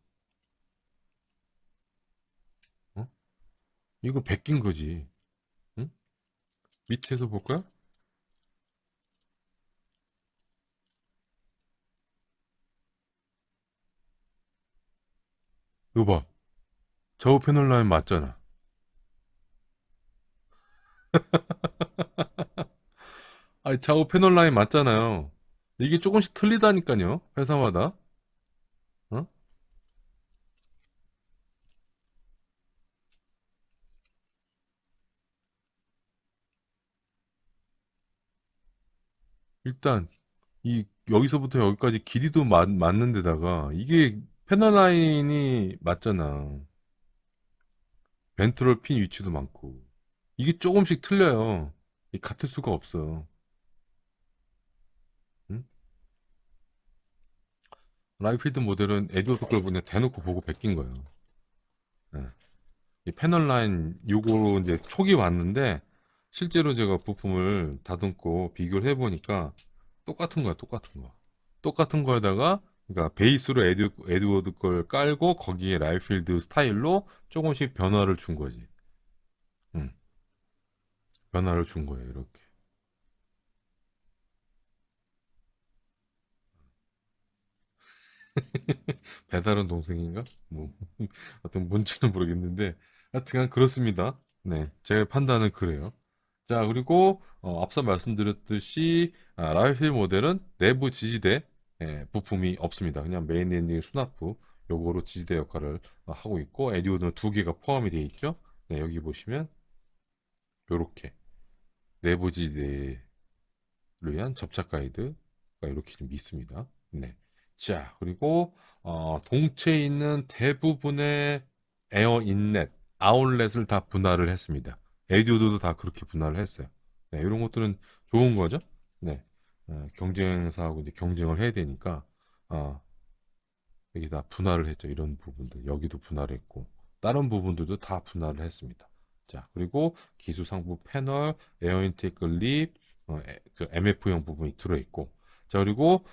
어? 이거 베낀 거지. 응? 밑에서 볼까요? 이거 봐. 좌우 패널 라인 맞잖아. 좌우 패널 라인 맞잖아요. 이게 조금씩 틀리다니까요. 회사마다. 어? 일단 이 여기서부터 여기까지 길이도 맞는 데다가 이게 패널 라인이 맞잖아. 벤트롤 핀 위치도 많고. 이게 조금씩 틀려요. 이 같을 수가 없어. 응? 라이필드 모델은 에듀어트 걸 그냥 대놓고 보고 베낀 거예요. 예. 이 패널 라인 요거 이제 촉이 왔는데 실제로 제가 부품을 다듬고 비교를 해보니까 똑같은 거야, 똑같은 거. 똑같은 거에다가 그러니까 베이스로 에드워드 걸 깔고 거기에 라이필드 스타일로 조금씩 변화를 준 거지. 응, 변화를 준 거예요, 이렇게. 배다른 동생인가? 뭐 어떤 뭔지는 모르겠는데 하여튼 그렇습니다. 네, 제 판단은 그래요. 자, 그리고 앞서 말씀드렸듯이 라이필 모델은 내부 지지대 부품이 없습니다. 그냥 메인 엔진 수납부 요거로 지지대 역할을 하고 있고 에디오드는 두 개가 포함이 되어 있죠. 네, 여기 보시면 요렇게 내부 지지대 위한 접착 가이드가 이렇게 좀 있습니다. 네. 자, 그리고 동체에 있는 대부분의 에어 인렛, 아웃렛을 다 분할을 했습니다. 에듀도도 다 그렇게 분할을 했어요. 네, 이런 것들은 좋은 거죠. 네. 경쟁사하고 이제 경쟁을 해야 되니까 어, 여기 다 분할을 했죠. 이런 부분들 여기도 분할했고 다른 부분들도 다 분할을 했습니다. 자, 그리고 기수 상부 패널, 에어 인테이크 립, 그 MF형 부분이 들어있고 자, 그리고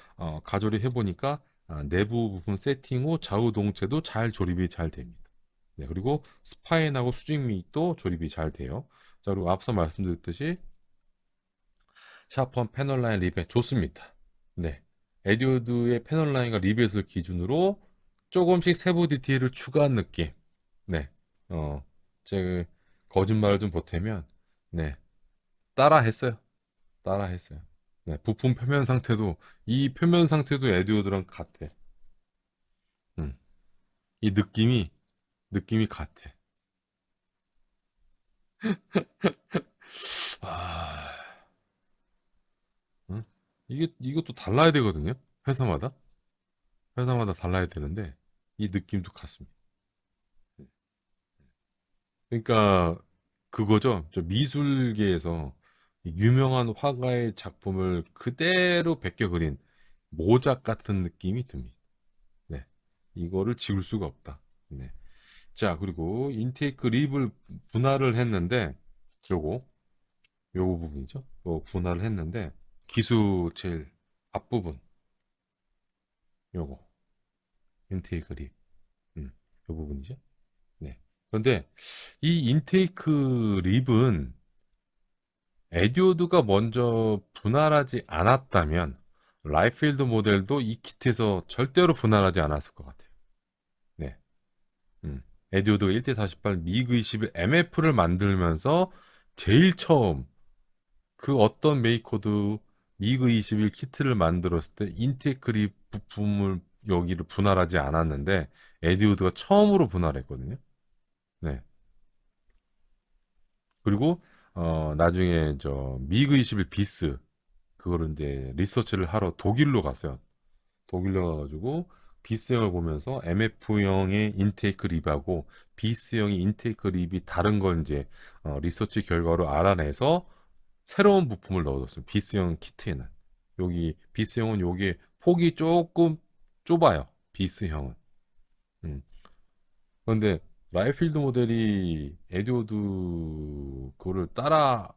가조리 해보니까 내부 부분 세팅 후 좌우 동체도 잘 조립이 잘 됩니다. 네, 그리고 스파인하고 수직미도 조립이 잘 돼요. 자, 그리고 앞서 말씀드렸듯이 샤프한 패널 라인 리벳 좋습니다. 네. 에듀드의 패널 라인과 리벳을 기준으로 조금씩 세부 디테일을 추가한 느낌. 네. 어, 제 거짓말을 좀 보태면, 네. 따라 했어요. 따라 했어요. 네. 부품 표면 상태도, 이 표면 상태도 에듀드랑 같아. 음. 이 느낌이 같아. 아, 응? 이것도 달라야 되거든요. 회사마다. 회사마다 달라야 되는데, 이 느낌도 같습니다. 그러니까 그거죠. 저 미술계에서 유명한 화가의 작품을 그대로 베껴 그린 모작 같은 느낌이 듭니다. 네. 이거를 지울 수가 없다. 네. 자, 그리고 인테이크 립을 분할을 했는데 요거 요거 부분이죠. 요 분할을 했는데 기수 제일 앞부분 요거 인테이크 립 요 부분이죠. 네. 그런데 이 인테이크 립은 에듀오드가 먼저 분할하지 않았다면 라이필드 모델도 이 키트에서 절대로 분할하지 않았을 것 같아요. 네. 에듀오드가 1대48 미그 21 MF를 만들면서 제일 처음 그 어떤 메이커도 미그 21 키트를 만들었을 때 인테그립 부품을 여기를 분할하지 않았는데 에듀오드가 처음으로 분할했거든요. 네. 그리고 나중에 저 미그 21 비스 그거를 이제 리서치를 하러 독일로 갔어요. 독일로 가가지고 비스형을 보면서 MF형의 인테이크 립하고 비스형의 인테이크 립이 다른 걸 이제 리서치 결과로 알아내서 새로운 부품을 넣어줬어요. 비스형 키트에는. 여기 비스형은 요게 폭이 조금 좁아요. 비스형은. 음. 그런데 라이필드 모델이 에듀오드 그거를 따라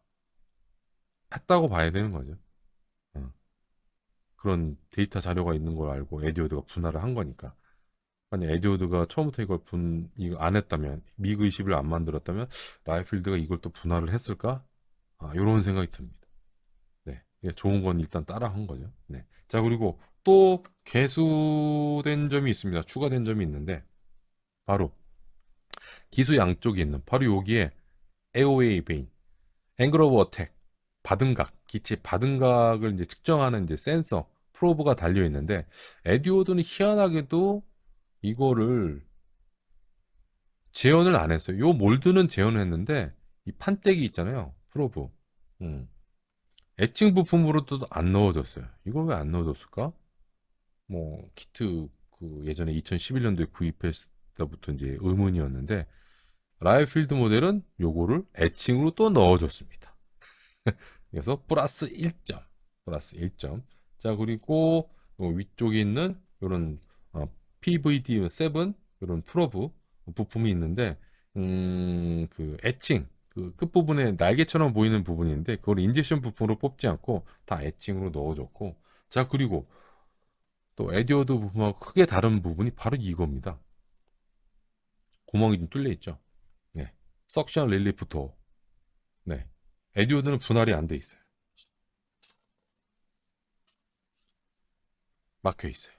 했다고 봐야 되는 거죠. 어. 그런 데이터 자료가 있는 걸 알고 에듀오드가 분할을 한 거니까. 만약 에듀오드가 처음부터 이거 안 했다면 미그 20을 안 만들었다면 라이필드가 이걸 또 분할을 했을까? 이런 생각이 듭니다. 네, 이게 좋은 건 일단 따라 한 거죠. 네, 자 그리고 또 개수된 점이 있습니다. 추가된 점이 있는데 바로 기수 양쪽에 있는 바로 여기에 AOA 베인, 앵글 오브 어택, 받음각, 기체 받음각을 이제 측정하는 이제 센서 프로브가 달려 있는데 에듀오드는 희한하게도 이거를 재현을 안 했어요. 요 몰드는 재현을 했는데 이 판때기 있잖아요. 프로브. 음. 애칭 부품으로도 안 넣어줬어요. 이걸 왜 안 넣어줬을까? 뭐 키트 그 예전에 2011년도에 구입했을 때부터 이제 의문이었는데 라이필드 모델은 요거를 애칭으로 또 넣어줬습니다. 그래서 플러스 1점. 플러스 1점. 자, 그리고 위쪽에 있는 이런 PVD7 이런 프로브 부품이 있는데 그 애칭 그 끝부분에 날개처럼 보이는 부분인데 그걸 인젝션 부품으로 뽑지 않고 다 애칭으로 넣어줬고 자, 그리고 또 에디오드 부품하고 크게 다른 부분이 바로 이겁니다. 구멍이 좀 뚫려 있죠. 네. 석션 릴리프 도어. 네. 에디오드는 분할이 안 돼 있어요. 막혀 있어요.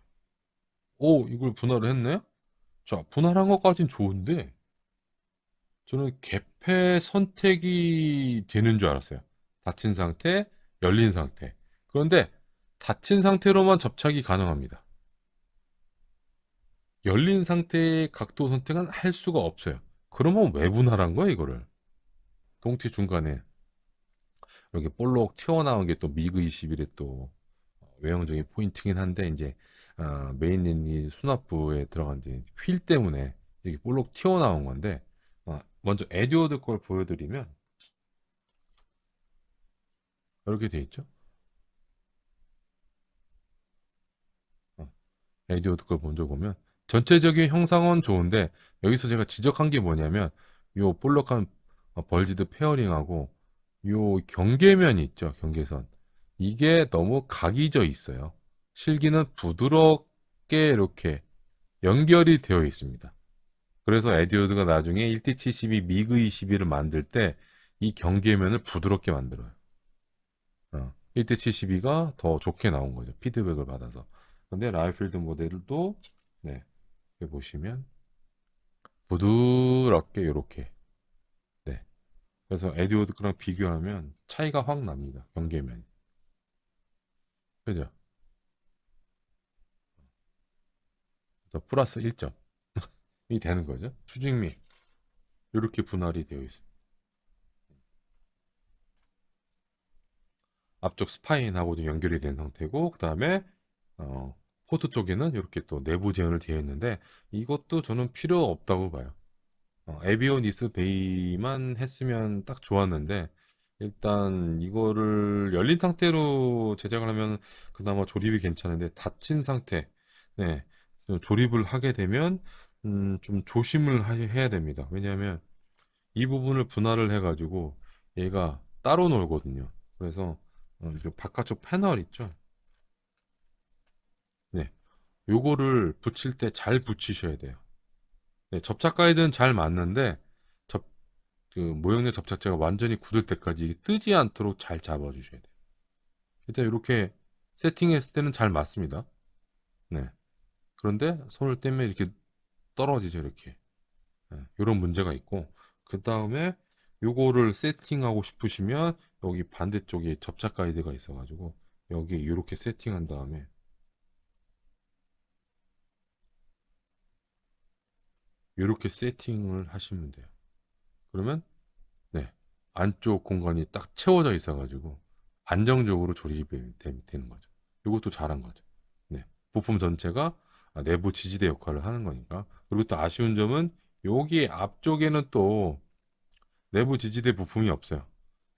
오, 이걸 분할을 했네? 자, 분할한 것까진 좋은데, 저는 개폐 선택이 되는 줄 알았어요. 닫힌 상태, 열린 상태. 그런데 닫힌 상태로만 접착이 가능합니다. 열린 상태의 각도 선택은 할 수가 없어요. 그러면 왜 분할한 거야, 이거를? 동체 중간에 이렇게 볼록 튀어나온 게 또 미그 21의 또 외형적인 포인트긴 한데, 이제 메인 랜이 수납부에 들어간 이제 휠 때문에 이게 볼록 튀어나온 건데, 먼저 에듀어드 걸 보여드리면 이렇게 돼 있죠. 어, 에듀어드 걸 먼저 보면 전체적인 형상은 좋은데, 여기서 제가 지적한 게 뭐냐면 요 볼록한 벌지드 페어링하고 요 경계면이 있죠. 경계선, 이게 너무 각이 져 있어요. 실기는 부드럽게 이렇게 연결이 되어 있습니다. 그래서 에듀어드가 나중에 1대72 미그 21을 만들 때 이 경계면을 부드럽게 만들어요. 1대72가 더 좋게 나온 거죠. 피드백을 받아서. 근데 라이필드 모델도, 네, 여기 보시면 부드럽게 이렇게. 네. 그래서 에듀어드 거랑 비교하면 차이가 확 납니다. 경계면이. 그죠? 그래서 플러스 1점이 되는 거죠. 수직미 이렇게 분할이 되어 있습니다. 앞쪽 스파인하고 좀 연결이 된 상태고, 그 다음에 포트 쪽에는 이렇게 또 내부 재현을 되어 있는데, 이것도 저는 필요 없다고 봐요. 에비오니스 베이만 했으면 딱 좋았는데, 일단 이거를 열린 상태로 제작을 하면 그나마 조립이 괜찮은데, 닫힌 상태, 네, 좀 조립을 하게 되면 좀 조심을 해야 됩니다. 왜냐하면 이 부분을 분할을 해가지고 얘가 따로 놀거든요. 그래서 이 바깥쪽 패널 있죠? 네, 요거를 붙일 때 잘 붙이셔야 돼요. 네, 접착 가이드는 잘 맞는데 그 모형의 접착제가 완전히 굳을 때까지 이게 뜨지 않도록 잘 잡아주셔야 돼요. 일단 이렇게 세팅했을 때는 잘 맞습니다. 네. 그런데 손을 떼면 이렇게 떨어지죠, 이렇게. 네, 이런 문제가 있고, 그 다음에 요거를 세팅하고 싶으시면 여기 반대쪽에 접착 가이드가 있어가지고 여기 이렇게 세팅한 다음에 이렇게 세팅을 하시면 돼요. 그러면, 네, 안쪽 공간이 딱 채워져 있어가지고 안정적으로 조립이 되는 거죠. 이것도 잘한 거죠. 네, 부품 전체가 내부 지지대 역할을 하는 거니까. 그리고 또 아쉬운 점은 여기 앞쪽에는 또 내부 지지대 부품이 없어요.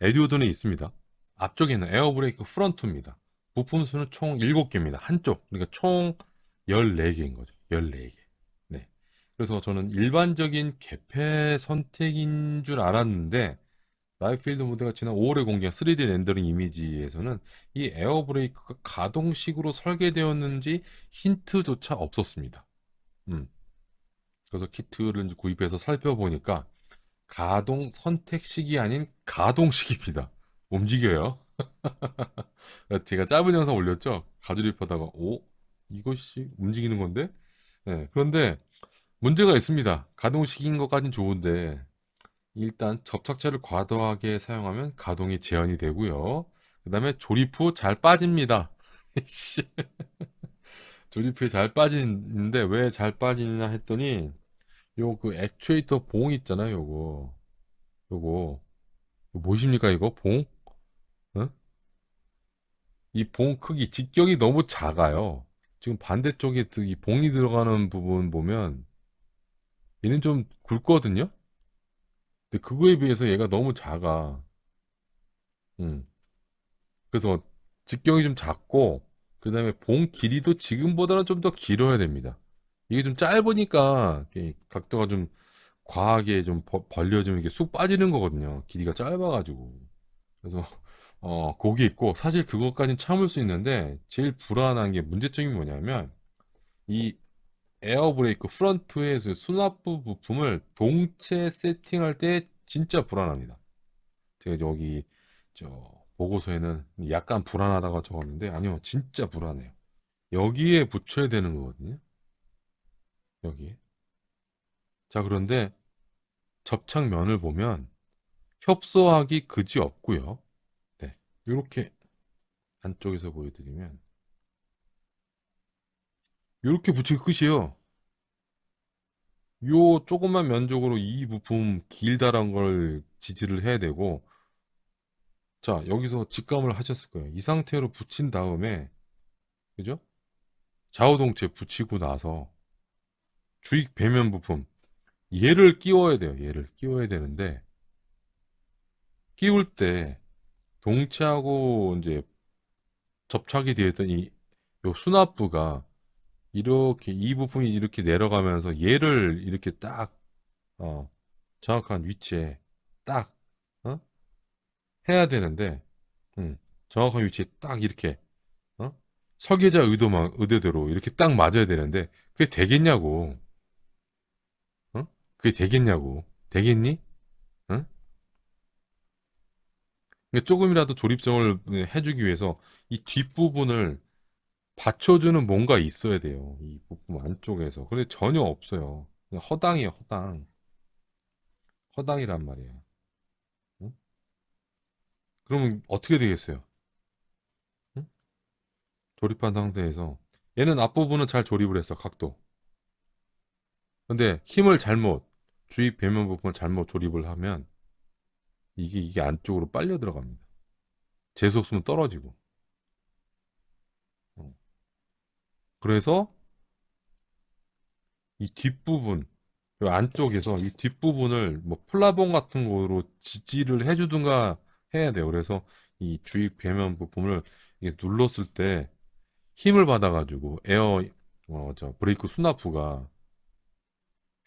에듀오드는 있습니다. 앞쪽에는 에어브레이크 프런트입니다. 부품 수는 총 7개입니다. 한쪽. 그러니까 총 14개인 거죠. 14개. 네. 그래서 저는 일반적인 개폐 선택인 줄 알았는데, 라이필드 모드가 지난 5월에 공개한 3D 렌더링 이미지에서는 이 에어브레이크가 가동식으로 설계되었는지 힌트조차 없었습니다. 음. 그래서 키트를 이제 구입해서 살펴보니까 가동 선택식이 아닌 가동식입니다. 움직여요. 제가 짧은 영상 올렸죠? 가조립하다가, 오? 이것이 움직이는 건데? 네, 그런데 문제가 있습니다. 가동식인 것까진 좋은데, 일단 접착제를 과도하게 사용하면 가동이 제한이 되고요. 그 다음에 조립 후 잘 빠집니다. 씨, 조립 후에 잘 빠지는데 왜 잘 빠지냐 했더니, 요 그 액추에이터 봉 있잖아요, 요거 뭐십니까, 이거 봉? 어? 이 봉 크기, 직경이 너무 작아요. 지금 반대쪽에 이 봉이 들어가는 부분 보면 얘는 좀 굵거든요. 근데 그거에 비해서 얘가 너무 작아. 음. 그래서 직경이 좀 작고, 그다음에 봉 길이도 지금보다는 좀 더 길어야 됩니다. 이게 좀 짧으니까 이게 각도가 좀 과하게 좀 벌려지면 이게 쑥 빠지는 거거든요. 길이가 짧아가지고. 그래서 거기 있고, 사실 그것까진 참을 수 있는데 제일 불안한 게, 문제점이 뭐냐면 이 에어브레이크 프런트의 그 수납부 부품을 동체 세팅할 때 진짜 불안합니다. 제가 여기 저 보고서에는 약간 불안하다고 적었는데, 아니요, 진짜 불안해요. 여기에 붙여야 되는 거거든요. 여기. 자, 그런데 접착면을 보면 협소하기 그지 없고요. 네. 이렇게 안쪽에서 보여드리면 이렇게 붙이고 끝이에요. 요 조그만 면적으로 이 부품 길다란 걸 지지를 해야 되고, 자, 여기서 직감을 하셨을 거예요. 이 상태로 붙인 다음에, 그죠? 좌우동체 붙이고 나서 주익 배면 부품, 얘를 끼워야 돼요. 얘를 끼워야 되는데, 끼울 때 동체하고 이제 접착이 되어 있던 요 수납부가 이렇게 이 부품이 이렇게 내려가면서 얘를 이렇게 딱 어, 정확한 위치에 딱 어? 해야 되는데, 정확한 위치에 딱 이렇게 어? 설계자 의도만 의도대로 이렇게 딱 맞아야 되는데 그게 되겠냐고. 어? 그게 되겠냐고. 되겠니? 어? 그러니까 조금이라도 조립성을 해주기 위해서 이 뒷부분을 받쳐주는 뭔가 있어야 돼요. 이 부품 안쪽에서. 근데 전혀 없어요. 그냥 허당이에요, 허당. 허당이란 말이에요. 응? 그러면 어떻게 되겠어요? 응? 조립한 상태에서 얘는 앞부분은 잘 조립을 했어, 각도. 근데 힘을 잘못, 주입 배면 부분을 잘못 조립을 하면 이게 안쪽으로 빨려 들어갑니다. 재수 없으면 떨어지고. 어. 그래서 이 뒷부분, 이 안쪽에서 이 뒷부분을 뭐 플라봉 같은 거로 지지를 해주든가 해야 돼요. 그래서 이 주입 배면 부품을 이게 눌렀을 때 힘을 받아가지고 브레이크 수납부가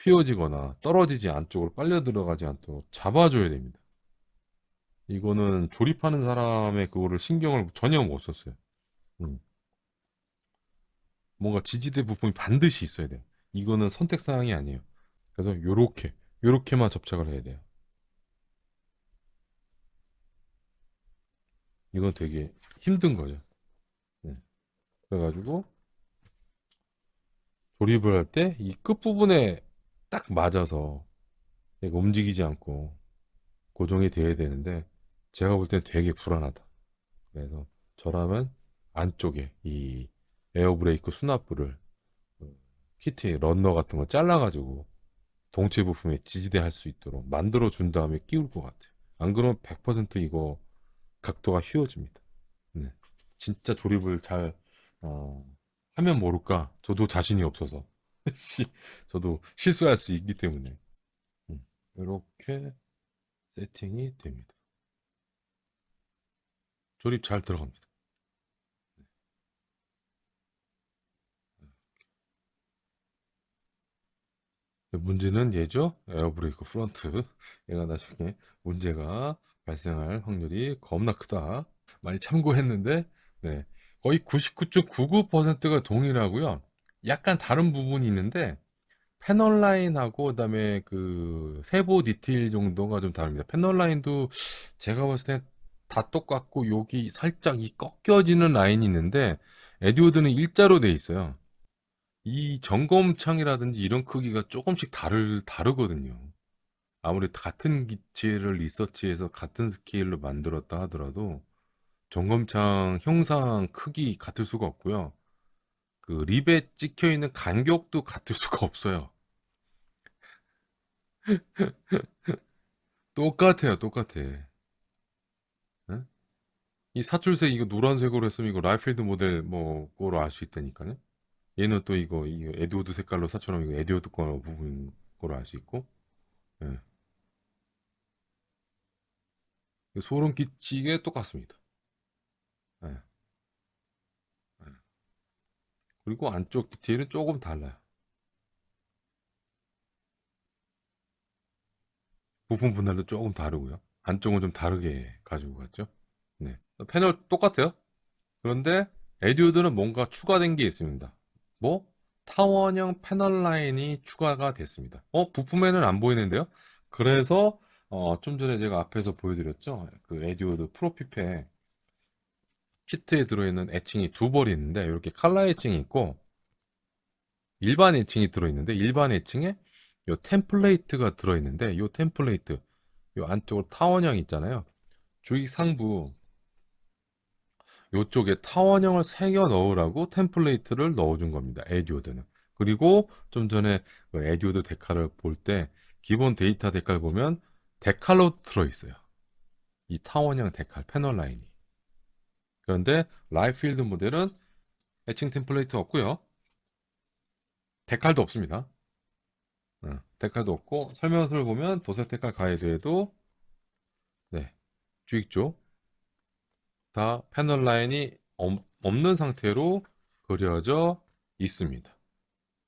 휘어지거나 떨어지지 안쪽으로 빨려 들어가지 않도록 잡아줘야 됩니다. 이거는 조립하는 사람의 그거를 신경을 전혀 못 썼어요. 음. 뭔가 지지대 부품이 반드시 있어야 돼요. 이거는 선택 사항이 아니에요. 그래서 요렇게만 접착을 해야 돼요. 이건 되게 힘든 거죠. 네. 그래가지고 조립을 할 때 이 끝부분에 딱 맞아서 얘가 움직이지 않고 고정이 돼야 되는데 제가 볼 땐 되게 불안하다. 그래서 저라면 안쪽에 이 에어브레이크 수납부를 키트에 런너 같은 거 잘라가지고 동체 부품에 지지대 할 수 있도록 만들어 준 다음에 끼울 것 같아요. 안 그러면 100% 이거 각도가 휘어집니다. 네. 진짜 조립을 잘 어, 하면 모를까? 저도 자신이 없어서 저도 실수할 수 있기 때문에 이렇게 세팅이 됩니다. 조립 잘 들어갑니다. 문제는 얘죠. 에어브레이크 프론트. 얘가 나중에 문제가 발생할 확률이 겁나 크다. 많이 참고했는데, 네. 거의 99.99%가 동일하고요. 약간 다른 부분이 있는데, 패널 라인하고 그다음에 그 세부 디테일 정도가 좀 다릅니다. 패널 라인도 제가 봤을 때 다 똑같고 여기 살짝 이 꺾여지는 라인이 있는데 에디오드는 일자로 돼 있어요. 이 점검창이라든지 이런 크기가 조금씩 다르거든요. 아무리 같은 기체를 리서치해서 같은 스케일로 만들었다 하더라도 점검창 형상 크기 같을 수가 없고요. 그 립에 찍혀 있는 간격도 같을 수가 없어요. 똑같아요, 똑같아. 응? 이 사출색 이거 노란색으로 했으면 이거 라이필드 모델 뭐 거로 알 수 있다니까요. 얘는 또 이거 에드워드 색깔로 사출하면 이거 에드워드 거 부분 거로 알 수 있고. 예. 소름 끼치게 똑같습니다. 예. 예. 그리고 안쪽 디테일은 조금 달라요. 부품 분할도 조금 다르고요. 안쪽은 좀 다르게 가지고 갔죠. 네. 패널 똑같아요. 그런데 에듀드는 뭔가 추가된 게 있습니다. 뭐? 타원형 패널 라인이 추가가 됐습니다. 부품에는 안 보이는데요? 그래서 좀 전에 제가 앞에서 보여드렸죠? 그 에듀드 프로피페 키트에 들어있는 애칭이 두 벌이 있는데 이렇게 칼라 애칭이 있고 일반 애칭이 들어있는데 일반 애칭에 요 템플레이트가 들어있는데 요 템플레이트 요 안쪽으로 타원형 있잖아요. 주익 상부 요쪽에 타원형을 새겨 넣으라고 템플레이트를 넣어준 겁니다. 에듀오드는. 그리고 좀 전에 그 에듀오드 데칼을 볼 때 기본 데이터 데칼 보면 데칼로 들어있어요. 이 타원형 데칼 패널 라인이. 그런데 라이필드 모델은 애칭 템플레이트 없고요. 데칼도 없습니다. 데칼도 없고 설명서를 보면 도색 데칼 가이드에도 네, 주익 쪽 다 패널 라인이 없는 상태로 그려져 있습니다.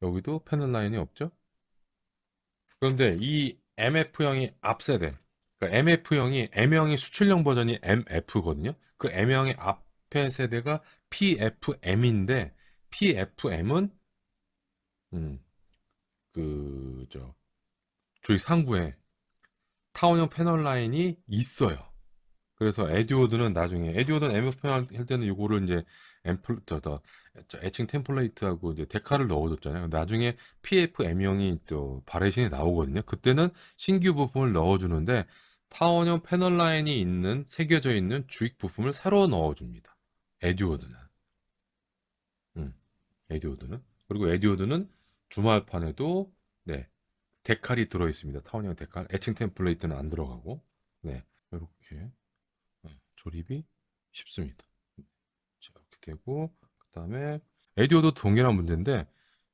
여기도 패널 라인이 없죠? 그런데 이 MF형이 앞세대, 그러니까 MF형이 M형이 수출형 버전이 MF거든요. 그 M형의 앞에 세대가 PFM인데 PFM은 그저 주위 상부에 타원형 패널 라인이 있어요. 그래서 에듀오드는 나중에 에듀오드는 MF 할 때는 이거를 이제 앰플 저 애칭 템플레이트하고 이제 데카를 넣어줬잖아요. 나중에 PFM형이 또 바레신이 나오거든요. 그때는 신규 부품을 넣어주는데 타원형 패널 라인이 있는 새겨져 있는 주익 부품을 새로 넣어줍니다. 에듀오드는 에듀오드는 그리고 에듀오드는 주말판에도 네 데칼이 들어 있습니다. 타원형 데칼 애칭 템플레이트는 안 들어가고 네 이렇게 조립이 쉽습니다. 자, 이렇게 되고 그다음에 에디오도 동일한 문제인데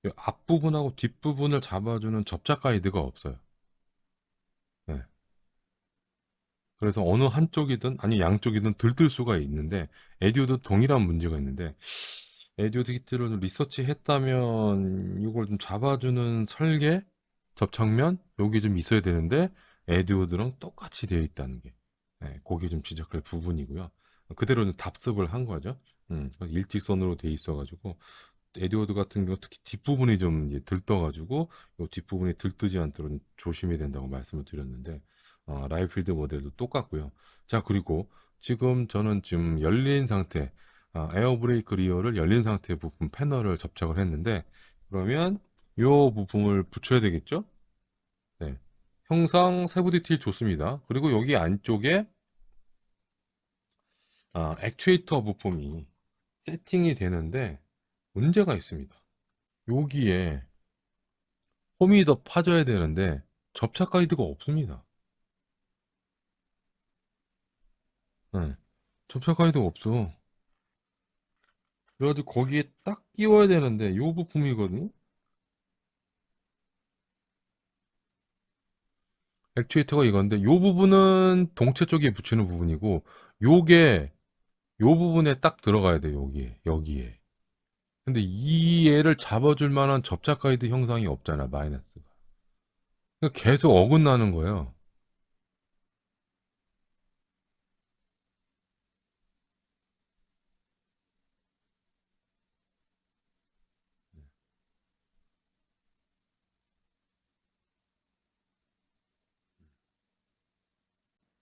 이 앞부분하고 뒷부분을 잡아주는 접착 가이드가 없어요. 네. 그래서 어느 한쪽이든 아니 양쪽이든 들뜰 수가 있는데 에디오도 동일한 문제가 있는데 에디오드 키트를 좀 리서치했다면 이걸 좀 잡아주는 설계 접착면 여기 좀 있어야 되는데 에디오드랑 똑같이 되어 있다는 게 네, 거기 좀 지적할 부분이고요. 그대로는 답습을 한 거죠. 일직선으로 돼 있어가지고 에디워드 같은 경우 특히 뒷부분이 좀 이제 들떠가지고 이 뒷부분이 들뜨지 않도록 조심해야 된다고 말씀을 드렸는데 라이필드 모델도 똑같고요. 자 그리고 지금 저는 지금 열린 상태 에어브레이크 리어를 열린 상태 부품 패널을 접착을 했는데 그러면 이 부품을 붙여야 되겠죠? 네. 형상 세부 디테일 좋습니다. 그리고 여기 안쪽에 액추에이터 부품이 세팅이 되는데 문제가 있습니다. 여기에 홈이 더 파져야 되는데 접착 가이드가 없습니다. 네. 접착 가이드가 없어. 그래가지고 거기에 딱 끼워야 되는데 요 부품이거든요. 액추에이터가 이건데 요 부분은 동체 쪽에 붙이는 부분이고 요게 요 부분에 딱 들어가야 돼 여기에. 근데 이 애를 잡아줄 만한 접착 가이드 형상이 없잖아 마이너스가. 그러니까 계속 어긋나는 거예요.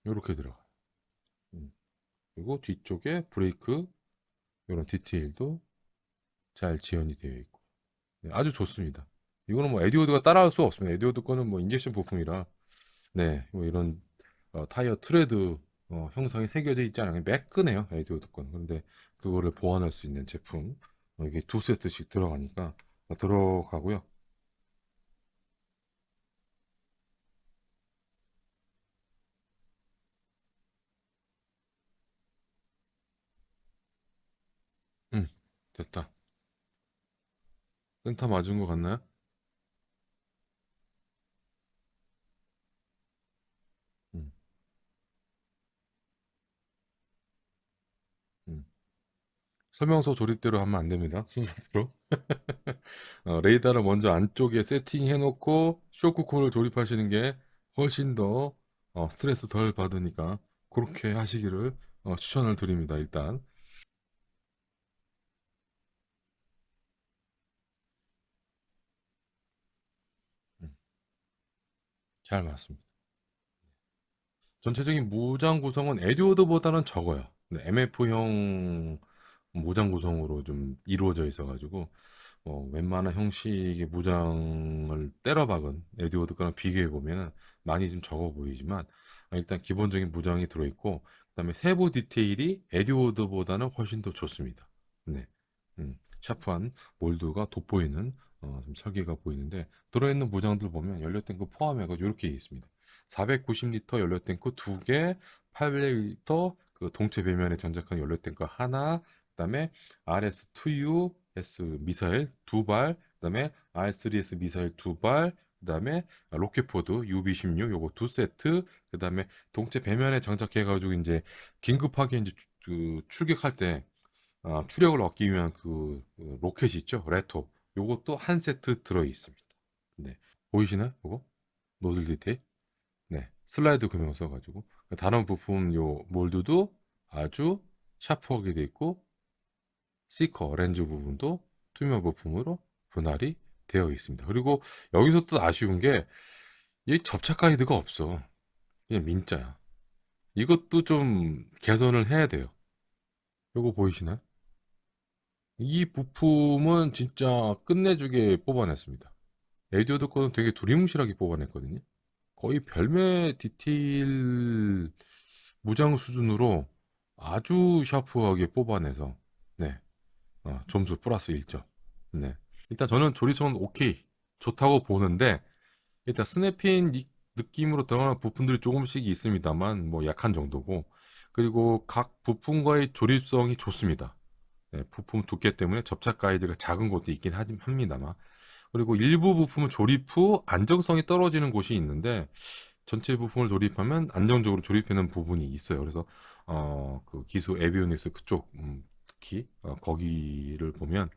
요렇게 들어가. 음. 그리고 뒤쪽에 브레이크 이런 디테일도 잘 지연이 되어 있고. 네, 아주 좋습니다. 이거는 뭐 에디오드가 따라할 수 없습니다. 에디오드 거는 뭐 인젝션 부품이라 네, 뭐 이런 타이어 트레드 형상이 새겨져 있지 않아요. 매끈해요, 에디오드 거는. 그런데 그거를 보완할 수 있는 제품 이게 두 세트씩 들어가니까 들어가고요. 음, 됐다. 센터 맞은 것 같나요? 음, 음. 설명서 조립대로 하면 안 됩니다. 순서대로. 레이더를 먼저 안쪽에 세팅해 놓고 쇼크콜을 조립하시는 게 훨씬 더 스트레스 덜 받으니까 그렇게 하시기를 추천을 드립니다. 일단 음, 잘 맞습니다. 전체적인 무장 구성은 에듀워드보다는 적어요. MF형 무장 구성으로 좀 이루어져 있어가지고 웬만한 형식의 무장을 때려박은 에듀워드 거랑 비교해 보면은 많이 좀 적어 보이지만, 일단 기본적인 무장이 들어있고, 그다음에 세부 디테일이 에듀워드보다는 훨씬 더 좋습니다. 네, 샤프한 몰드가 돋보이는 좀 설계가 보이는데, 들어있는 무장들 보면 연료 탱크 포함해서 이렇게 있습니다. 490리터 연료 탱크 2개, 800리터 그 동체 배면에 장착한 연료 탱크 하나, 그다음에 RS-2U S 미사일 두 발, 그다음에 R3S 미사일 두 발, 그다음에 로켓포드 UB-16 요거 두 세트, 그다음에 동체 배면에 장착해가지고 이제 긴급하게 이제 출격할 때 추력을 얻기 위한 그 로켓이 있죠, 레토. 요것도 한 세트 들어 있습니다. 네, 보이시나요? 요거 노즐 디테일. 네, 슬라이드 금형 써가지고 다른 부품 요 몰드도 아주 샤프하게 돼 있고, 시커 렌즈 부분도 투명 부품으로 분할이 되어 있습니다. 그리고 여기서 또 아쉬운 게 이 접착 가이드가 없어. 그냥 민자야. 이것도 좀 개선을 해야 돼요. 요거 보이시나요? 이 부품은 진짜 끝내주게 뽑아냈습니다. 에듀어드 거는 되게 두리뭉실하게 뽑아냈거든요. 거의 별매 디테일 무장 수준으로 아주 샤프하게 뽑아내서, 네, 점수 플러스 1점. 네. 일단 저는 조리성은 오케이, 좋다고 보는데, 일단 스냅핀 느낌으로 들어가는 부품들이 조금씩 있습니다만 뭐 약한 정도고, 그리고 각 부품과의 조립성이 좋습니다. 네, 부품 두께 때문에 접착 가이드가 작은 곳도 있긴 합니다만, 그리고 일부 부품은 조립 후 안정성이 떨어지는 곳이 있는데, 전체 부품을 조립하면 안정적으로 조립되는 부분이 있어요. 그래서 그 기수 에비오닉스 그쪽, 특히 거기를 보면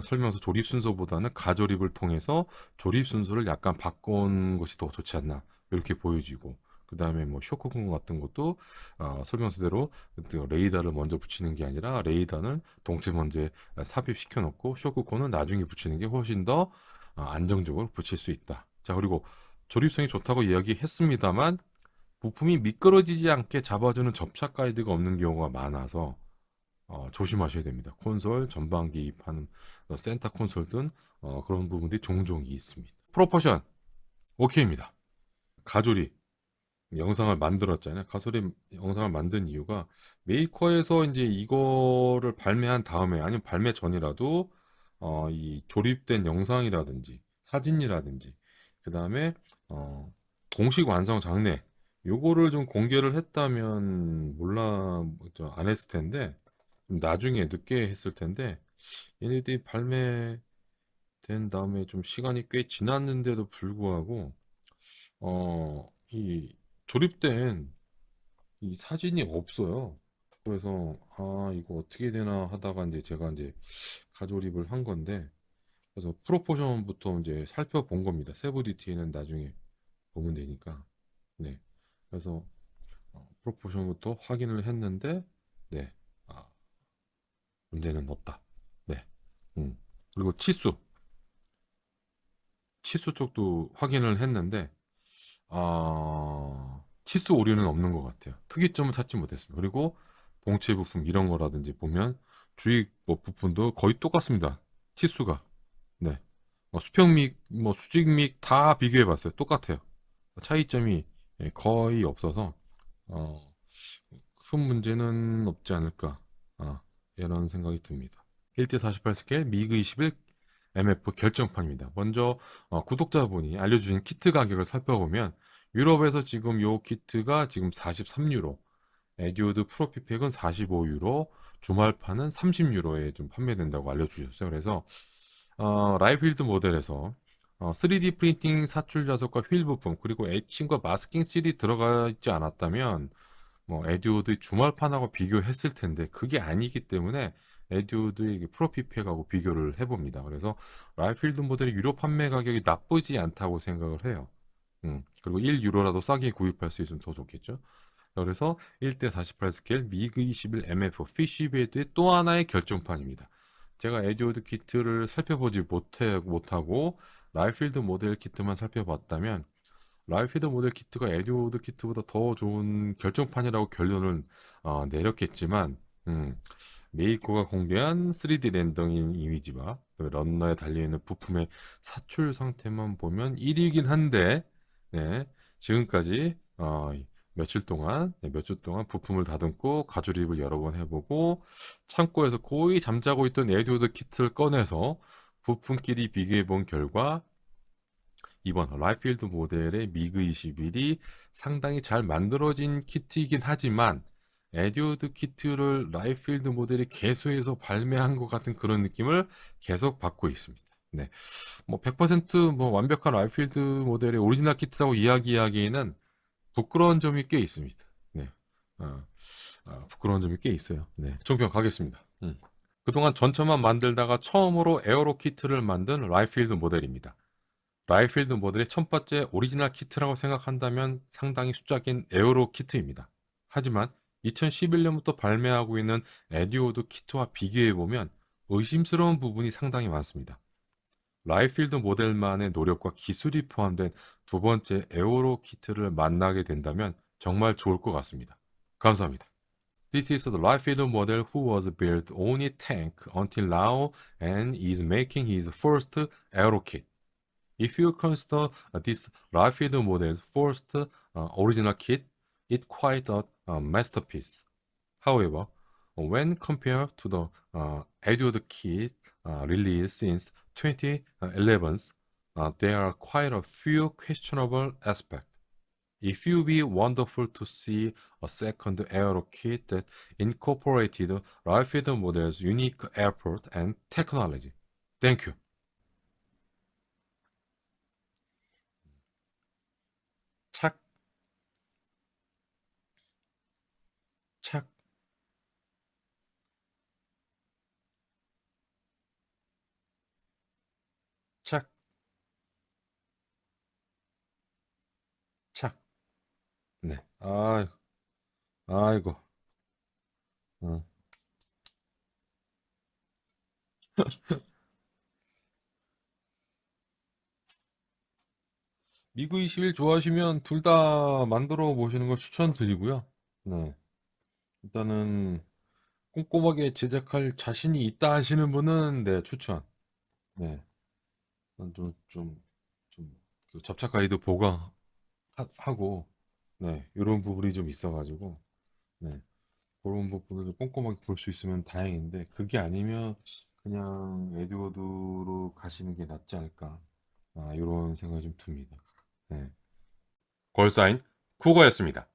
설명서 조립 순서보다는 가조립을 통해서 조립 순서를 약간 바꾼 것이 더 좋지 않나 이렇게 보여지고, 그 다음에 뭐 쇼크공 같은 것도 설명서대로 그 레이더를 먼저 붙이는 게 아니라 레이더는 동체 먼저 삽입시켜 놓고 쇼크콘은 나중에 붙이는 게 훨씬 더 안정적으로 붙일 수 있다. 자, 그리고 조립성이 좋다고 이야기했습니다만 부품이 미끄러지지 않게 잡아주는 접착 가이드가 없는 경우가 많아서 조심하셔야 됩니다. 콘솔, 전방 기입하는 센터 콘솔 등 그런 부분들이 종종 있습니다. 프로포션 오케이입니다. 가조리 영상을 만들었잖아요. 가조리 영상을 만든 이유가 메이커에서 이제 이거를 발매한 다음에 아니면 발매 전이라도 이 조립된 영상이라든지 사진이라든지 그 다음에 어, 공식 완성 장례 요거를 좀 공개를 했다면 몰라 안 했을 텐데, 좀 나중에 늦게 했을 텐데, 얘네들이 발매된 다음에 좀 시간이 꽤 지났는데도 불구하고 이 조립된 이 사진이 없어요. 그래서 이거 어떻게 되나 하다가 이제 제가 이제 가조립을 한 건데, 그래서 프로포션부터 이제 살펴본 겁니다. 세부 디테일은 나중에 보면 되니까. 네. 그래서 프로포션부터 확인을 했는데, 네. 아, 문제는 없다. 네. 음. 그리고 치수 쪽도 확인을 했는데, 치수 오류는 없는 것 같아요. 특이점은 찾지 못했습니다. 그리고 동체 부품 이런 거라든지 보면 주익 뭐 부품도 거의 똑같습니다. 치수가. 네. 수평믹, 뭐 수직믹 다 비교해봤어요. 똑같아요. 차이점이 거의 없어서 어, 큰 문제는 없지 않을까. 이런 생각이 듭니다. 1대 48 스케일 미그 21 MF 결정판입니다. 먼저 구독자분이 알려주신 키트 가격을 살펴보면 유럽에서 지금 요 키트가 지금 43유로, 에듀오드 프로피팩은 45유로, 주말판은 30유로에 좀 판매된다고 알려주셨어요. 그래서 라이필드 모델에서 3D 프린팅 사출 자석과 휠 부품 그리고 에칭과 마스킹 실이 들어가 있지 않았다면 뭐 에듀오드 주말판하고 비교했을 텐데 그게 아니기 때문에 에듀오드의 프로피팩하고 비교를 해봅니다. 그래서 라이필드 모델의 유료 판매 가격이 나쁘지 않다고 생각을 해요. 그리고 1유로라도 싸게 구입할 수 있으면 더 좋겠죠. 그래서 1대 48 스케일 미그 21 MF 피쉬베드의 또 하나의 결정판입니다. 제가 에듀오드 키트를 살펴보지 못하고 라이필드 모델 키트만 살펴봤다면 라이필드 모델 키트가 에듀오드 키트보다 더 좋은 결정판이라고 결론을 내렸겠지만, 음, 메이커가 공개한 3D 렌더링 이미지와 런너에 달려있는 부품의 사출 상태만 보면 1위긴 한데, 네, 지금까지 며칠 동안, 몇 주 동안 부품을 다듬고 가조립을 여러 번 해보고 창고에서 거의 잠자고 있던 에듀워드 키트를 꺼내서 부품끼리 비교해 본 결과 이번 라이필드 모델의 미그 21이 상당히 잘 만들어진 키트이긴 하지만 에듀어드 키트를 라이필드 모델이 개수해서 발매한 것 같은 그런 느낌을 계속 받고 있습니다. 네, 뭐 100%뭐 완벽한 라이필드 모델의 오리지널 키트라고 이야기하기에는 부끄러운 점이 꽤 있습니다. 네, 어, 부끄러운 점이 꽤 있어요. 네, 총평 가겠습니다. 그동안 전처만 만들다가 처음으로 에어로 키트를 만든 라이필드 모델입니다. 라이필드 모델의 첫 번째 오리지널 키트라고 생각한다면 상당히 수작인 에어로 키트입니다. 하지만 2011년부터 발매하고 있는 에듀오드 키트와 비교해보면 의심스러운 부분이 상당히 많습니다. 라이필드 모델만의 노력과 기술이 포함된 두 번째 에어로 키트를 만나게 된다면 정말 좋을 것 같습니다. 감사합니다. This is the Liefeld model who was built on a tank until now and is making his first aero kit. If you consider this Liefeld model's first original kit, it's quite a masterpiece. However, when compared to the Edward kit released since 2011, there are quite a few questionable aspects. It would be wonderful to see a second aero kit that incorporated Liefeld model's unique airport and technology. Thank you. 착, 착, 착, 착. 네. 아이고. 어. 미그 21 좋아하시면 둘 다 만들어 보시는 걸 추천드리고요. 네. 일단은 꼼꼼하게 제작할 자신이 있다 하시는 분은 네, 추천. 네. 좀그 접착 가이드 보강하고 네, 이런 부분이 좀 있어가지고 네, 그런 부분을 꼼꼼하게 볼 수 있으면 다행인데 그게 아니면 그냥 에드워드로 가시는 게 낫지 않을까. 이런 생각이 좀 듭니다. 네. 걸사인 쿠거였습니다.